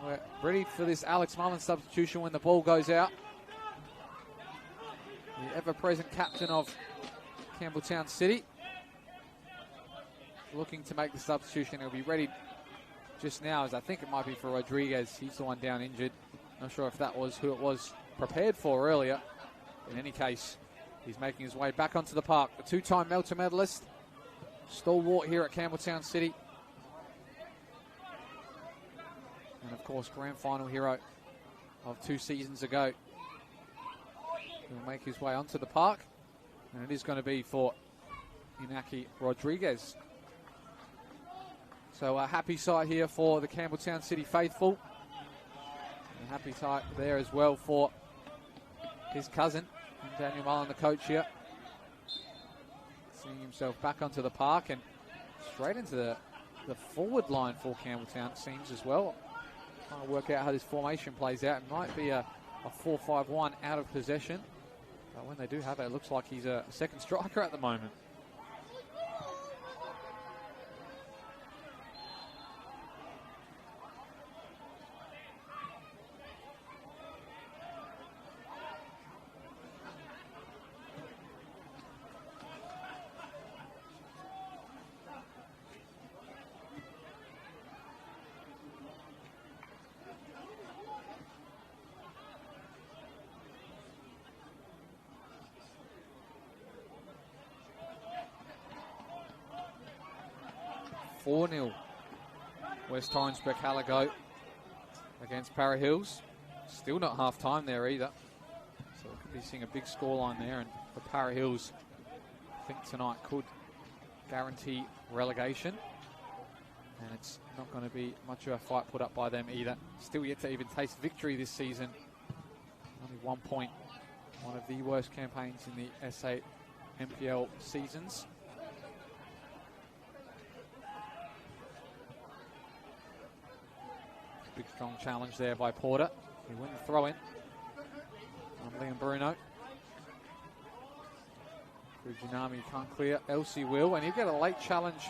We're ready for this Alex Mullen substitution when the ball goes out. The ever-present captain of Campbelltown City. Looking to make the substitution. He'll be ready just now, as I think it might be for Rodriguez. He's the one down injured. Not sure if that was who it was prepared for earlier. In any case, he's making his way back onto the park. The two-time Melter medalist. Stalwart here at Campbelltown City. And of course, grand final hero of 2 seasons ago. He'll make his way onto the park, and it is going to be for Inaki Rodriguez. So a happy sight here for the Campbelltown City faithful. A happy sight there as well for his cousin, Daniel Mullen, the coach here. Seeing himself back onto the park and straight into the forward line for Campbelltown, it seems as well. Trying to work out how this formation plays out. It might be a 4-5-1 out of possession. But when they do have it, it looks like he's a second striker at the moment. West Torrensburg Halago against Para Hills. Still not half time there either. So we could be seeing a big scoreline there, and for Para Hills, I think tonight could guarantee relegation. And it's not going to be much of a fight put up by them either. Still yet to even taste victory this season. Only 1 point. One of the worst campaigns in the SA NPL seasons. Big strong challenge there by Porter. He wouldn't throw in on Liam Bruno. Fujinami can't clear. Elsie will, and he'll get a late challenge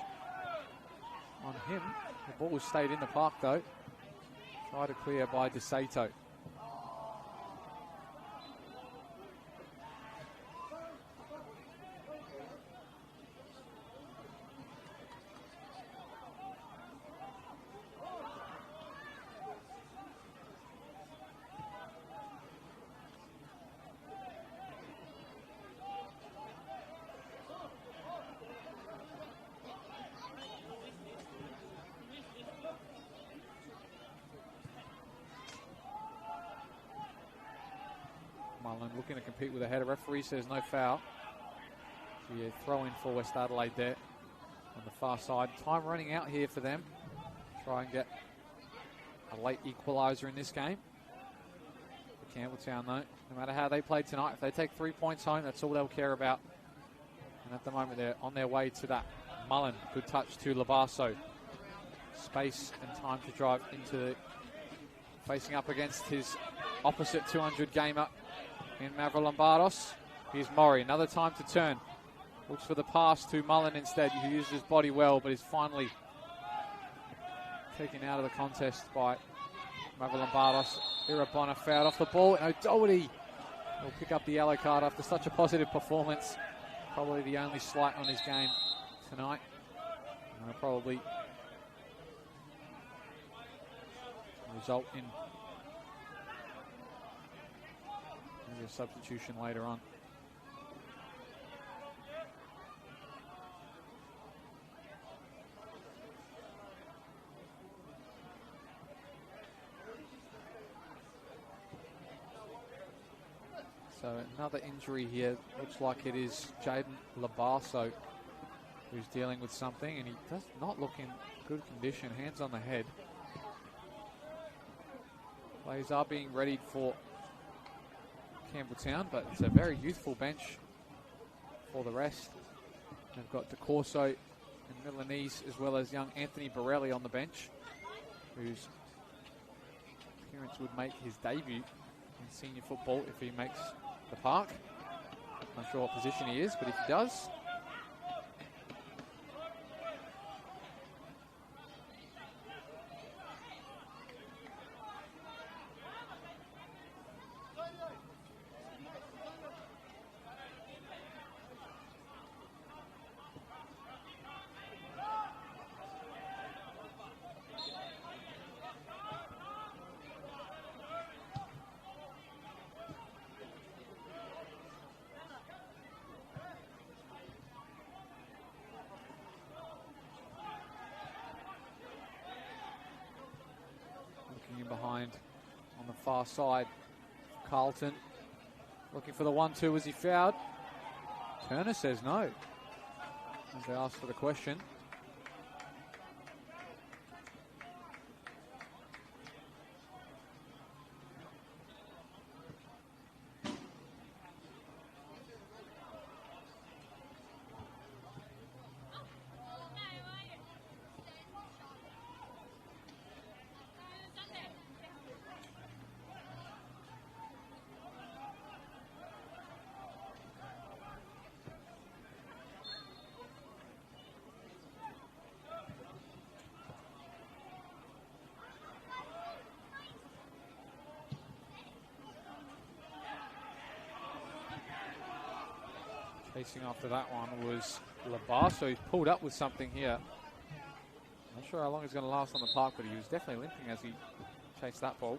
on him. The ball stayed in the park though. Tried to clear by DeSato. and looking to compete with a header. Referee says no foul. So yeah, throw in for West Adelaide there on the far side. Time running out here for them. Try and get a late equaliser in this game. For Campbelltown, though, no matter how they play tonight, if they take 3 points home, that's all they'll care about. And at the moment, they're on their way to that. Mullen, good touch to Labasso. Space and time to drive into the, facing up against his opposite 200 gamer in Mavro Lombardos. Here's Maury, another time to turn. Looks for the pass to Mullen instead, who uses his body well, but is finally taken out of the contest by Mavro Lombardos. Irabona fouled off the ball, and O'Doherty will pick up the yellow card after such a positive performance. Probably the only slight on his game tonight. And probably result in maybe a substitution later on. So another injury here. Looks like it is Jaden Labasso who's dealing with something, and he does not look in good condition. Hands on the head. Players are being readied for Campbelltown, but it's a very youthful bench for the rest. They've got DeCorso and Milanese, as well as young Anthony Borelli on the bench, whose appearance would make his debut in senior football if he makes the park. Not sure what position he is, but if he does, behind on the far side. Carlton looking for the 1-2 as he fouled. Turner says no, as they ask for the question. Chasing after that one was Labasso. He's pulled up with something here. Not sure how long he's going to last on the park, but he was definitely limping as he chased that ball.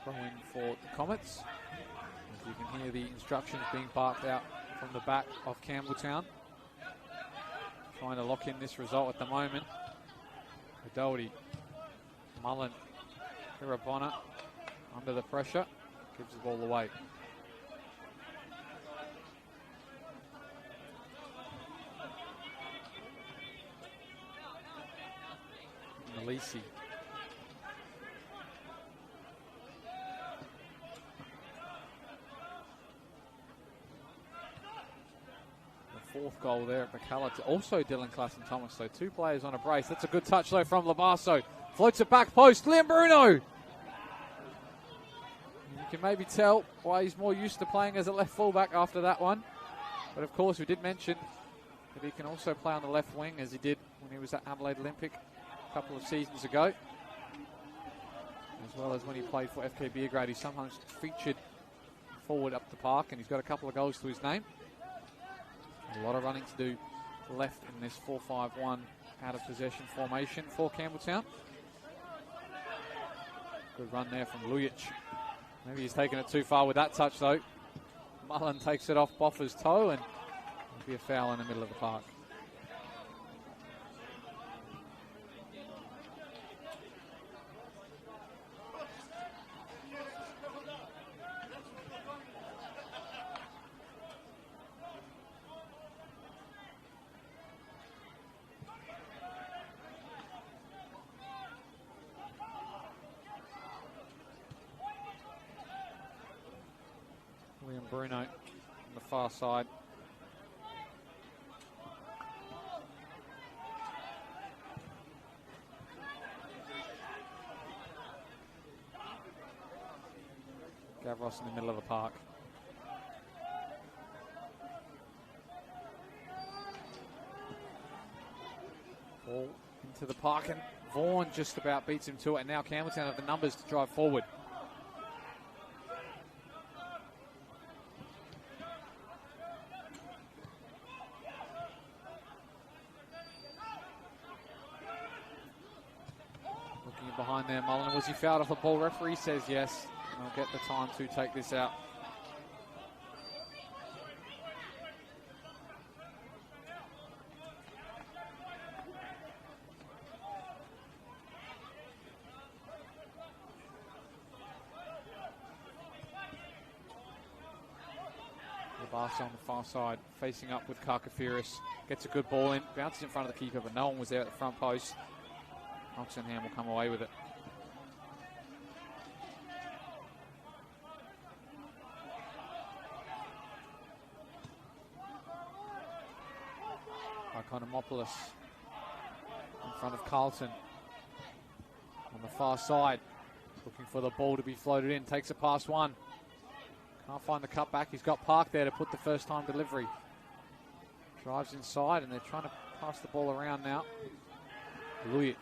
In for the Comets. As you can hear the instructions being barked out from the back of Campbelltown. Trying to lock in this result at the moment. O'Doherty, Mullen, Irabona under the pressure, gives the ball away. Malisi. Fourth goal there at Bacala. Also Dylan Klassen Thomas. So two players on a brace. That's a good touch though from Labasso. Floats it back post. Liam Bruno. You can maybe tell why he's more used to playing as a left fullback after that one. But of course we did mention that he can also play on the left wing as he did when he was at Adelaide Olympic a couple of seasons ago. As well as when he played for FK Beergrade. He sometimes featured forward up the park, and he's got a couple of goals to his name. A lot of running to do left in this 4-5-1 out of possession formation for Campbelltown. Good run there from Lujic. Maybe he's taken it too far with that touch though. Mullen takes it off Boffer's toe and it'll be a foul in the middle of the park. Bruno on the far side. Gavros in the middle of the park. Ball into the park and Vaughan just about beats him to it, and now Campbelltown have the numbers to drive forward. Behind there, Mullen. Was he fouled off the ball? Referee says yes. And I'll get the time to take this out. Labasa on the far side, facing up with Karkafiris. Gets a good ball in, bounces in front of the keeper, but no one was there at the front post. Oxenham will come away with it. Ikonomopoulos in front of Carlton. On the far side, looking for the ball to be floated in. Takes it past one. Can't find the cutback. He's got Park there to put the first time delivery. Drives inside and they're trying to pass the ball around now. Lujic.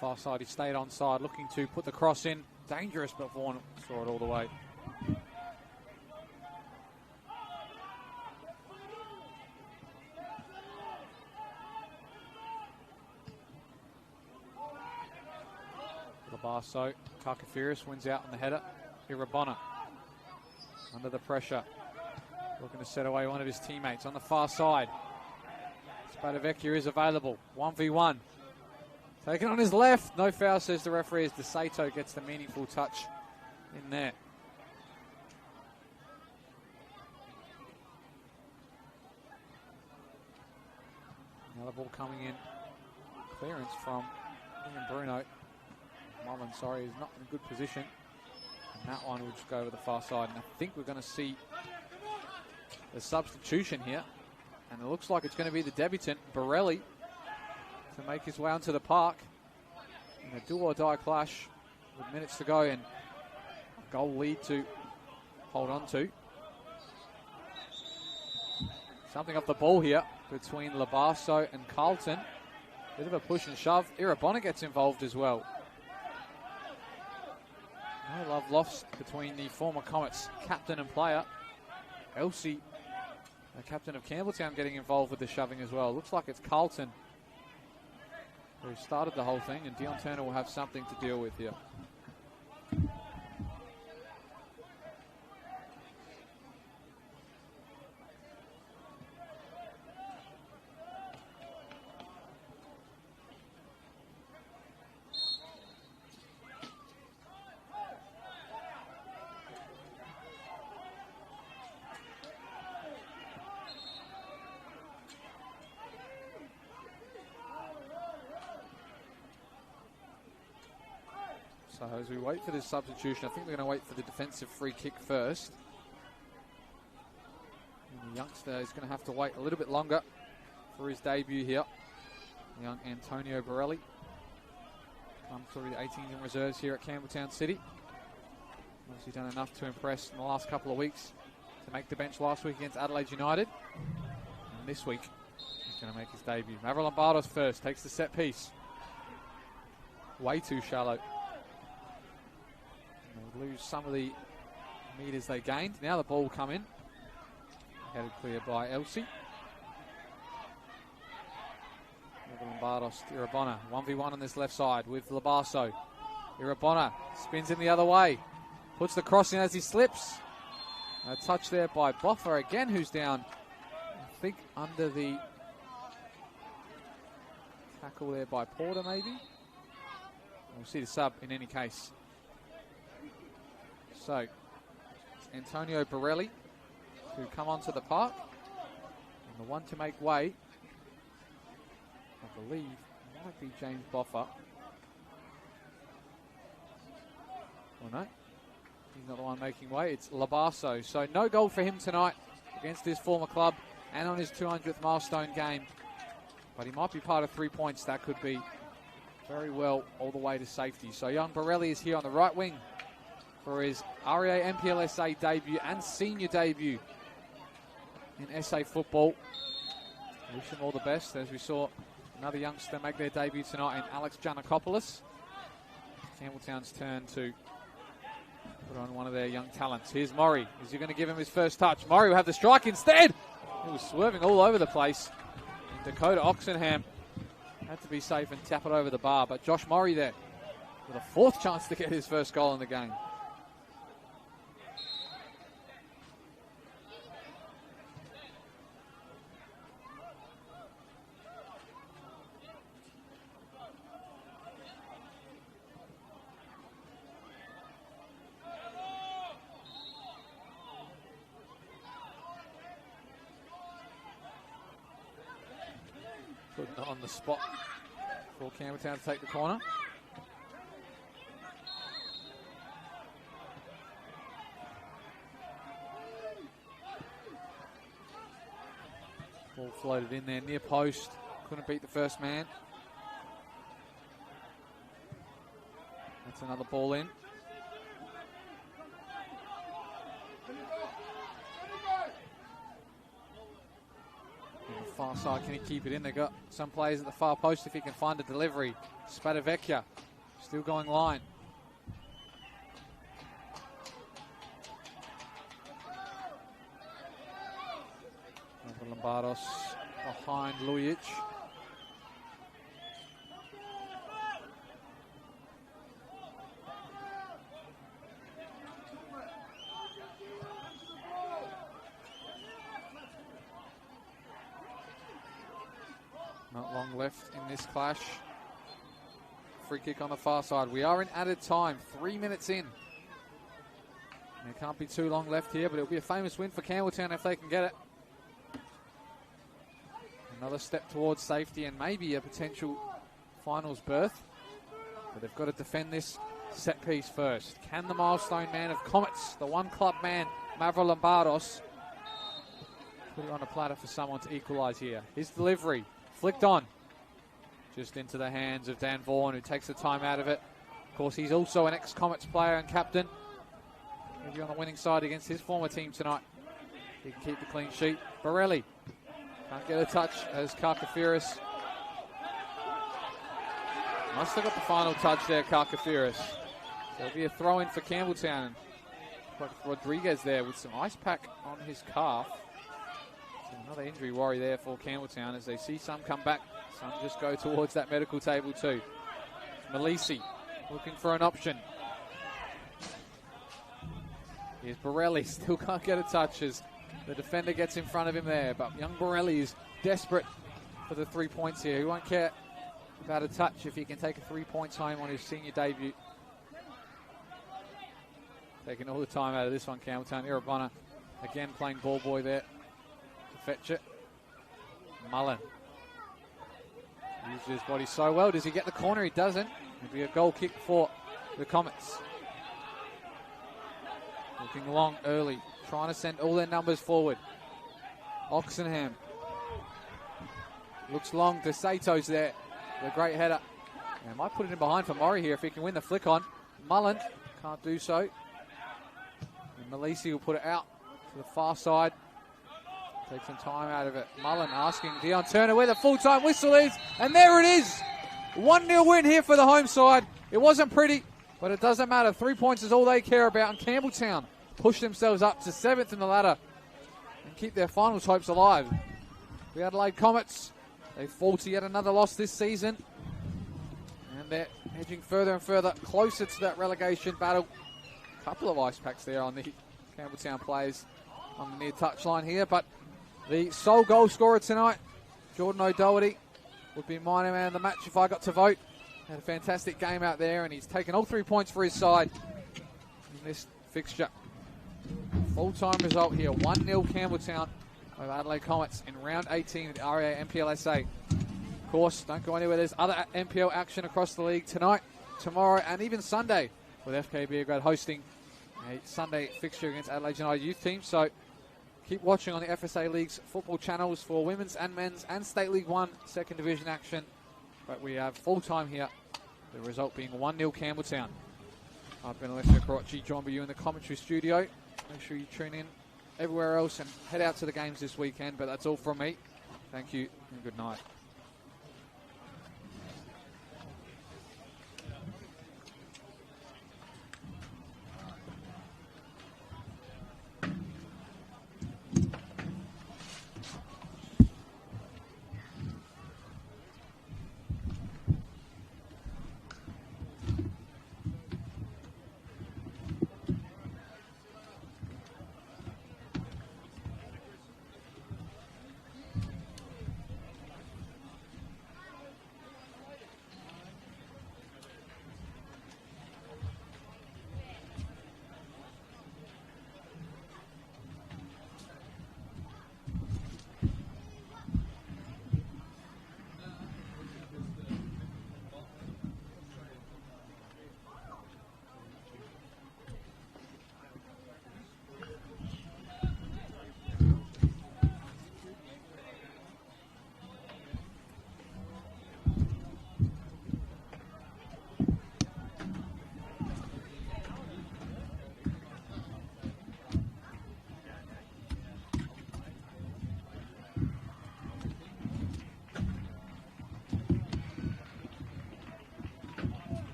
Far side, he stayed on side, looking to put the cross in. Dangerous, but Vaughan saw it all the way. Labasso, Karkafiris wins out on the header. Irabona under the pressure, looking to set away one of his teammates on the far side. Spadavecchia is available, 1v1. Taken on his left. No foul, says the referee, as De Sato gets the meaningful touch in there. Another ball coming in. Clearance from Ian Bruno. Mullen, sorry, is not in a good position. And that one will just go over the far side. And I think we're going to see a substitution here. And it looks like it's going to be the debutant, Borelli, to make his way onto the park in a do-or-die clash with minutes to go and a goal lead to hold on to. Something off the ball here between Labasso and Carlton. Bit of a push and shove. Irabona gets involved as well. No love lost between the former Comets captain and player. Elsie, the captain of Campbelltown, getting involved with the shoving as well. Looks like it's Carlton who started the whole thing, and Dion Turner will have something to deal with here. So as we wait for this substitution, I think we're going to wait for the defensive free kick first. And the youngster is going to have to wait a little bit longer for his debut here. Young Antonio Borelli comes through the 18s and reserves here at Campbelltown City. Obviously done enough to impress in the last couple of weeks to make the bench last week against Adelaide United. And this week, he's going to make his debut. Mavro Lombardo's first, takes the set piece. way too shallow. And they lose some of the metres they gained. Now the ball come in. Headed clear by Elsie. Lombardos, Irabona, 1v1 on this left side with Labasso. Irabona spins in the other way. Puts the cross in as he slips. A touch there by Boffa again, who's down, I think, under the tackle there by Porter, maybe. We'll see the sub in any case. So, Antonio Borelli to come onto the park. And the one to make way, I believe, might be James Boffa. Or no, he's not the one making way. It's Labasso. So no goal for him tonight against his former club and on his 200th milestone game. But he might be part of 3 points. That could be very well all the way to safety. So young Borelli is here on the right wing for his REA NPLSA debut and senior debut in SA football. Wish him all the best, as we saw another youngster make their debut tonight in Alex Giannakopoulos. Campbelltown's turn to put on one of their young talents. Here's Murray. Is he going to give him his first touch? Murray will have the strike instead. He was swerving all over the place. And Dakota Oxenham had to be safe and tap it over the bar. But Josh Murray there with a fourth chance to get his first goal in the game. On the spot for Campbelltown to take the corner. Ball floated in there near post. Couldn't beat the first man. That's another ball in. Far side, can he keep it in? They've got some players at the far post if he can find a delivery. Spadavecchia still going line. Lombardos behind Lujic. Not long left in this clash. Free kick on the far side. We are in added time, 3 minutes in. There can't be too long left here, but it'll be a famous win for Campbelltown if they can get it. Another step towards safety and maybe a potential finals berth. But they've got to defend this set piece first. Can the milestone man of Comets, the one club man, Mavro Lombardos, put it on a platter for someone to equalise here? His delivery. Flicked on, just into the hands of Dan Vaughan, who takes the time out of it. Of course, he's also an ex-Comets player and captain. He'll be on the winning side against his former team tonight. He can keep the clean sheet. Borelli can't get a touch as Karkafiris. Must have got the final touch there, Karkafiris. So it'll be a throw-in for Campbelltown. Like Rodriguez there with some ice pack on his calf. Another injury worry there for Campbelltown as they see some come back. Some just go towards that medical table too. Malisi looking for an option. Here's Borelli, still can't get a touch as the defender gets in front of him there. But young Borelli is desperate for the 3 points here. He won't care about a touch if he can take a 3 points home on his senior debut. Taking all the time out of this one, Campbelltown. Irabona again playing ball boy there. Fetch it. Mullen uses his body so well. Does he get the corner? He doesn't. It'll be a goal kick for the Comets. Looking long early, trying to send all their numbers forward. Oxenham looks long. DeSato's there. The great header. And might put it in behind for Murray here if he can win the flick on. Mullen can't do so. And Malisi will put it out to the far side. Take some time out of it. Mullen asking Dion Turner where the full-time whistle is. And there it is. 1-0 win here for the home side. It wasn't pretty, but it doesn't matter. 3 points is all they care about. And Campbelltown push themselves up to 7th in the ladder and keep their finals hopes alive. The Adelaide Comets, they fall to yet another loss this season. And they're edging further and further closer to that relegation battle. A couple of ice packs there on the Campbelltown players on the near touchline here. But the sole goal scorer tonight, Jordan O'Doherty, would be my man of the match if I got to vote. Had a fantastic game out there, and he's taken all 3 points for his side in this fixture. Full-time result here, 1-0 Campbelltown over Adelaide Comets in round 18 of the RA NPLSA. Of course, don't go anywhere. There's other NPL action across the league tonight, tomorrow, and even Sunday, with FK Beergrad hosting a Sunday fixture against Adelaide United youth team. So keep watching on the FSA League's football channels for women's and men's and State League 1 second division action. But we have full-time here, the result being 1-0 Campbelltown. I've been Alessio Carocci, joined by you in the commentary studio. Make sure you tune in everywhere else and head out to the games this weekend. But that's all from me. Thank you and good night.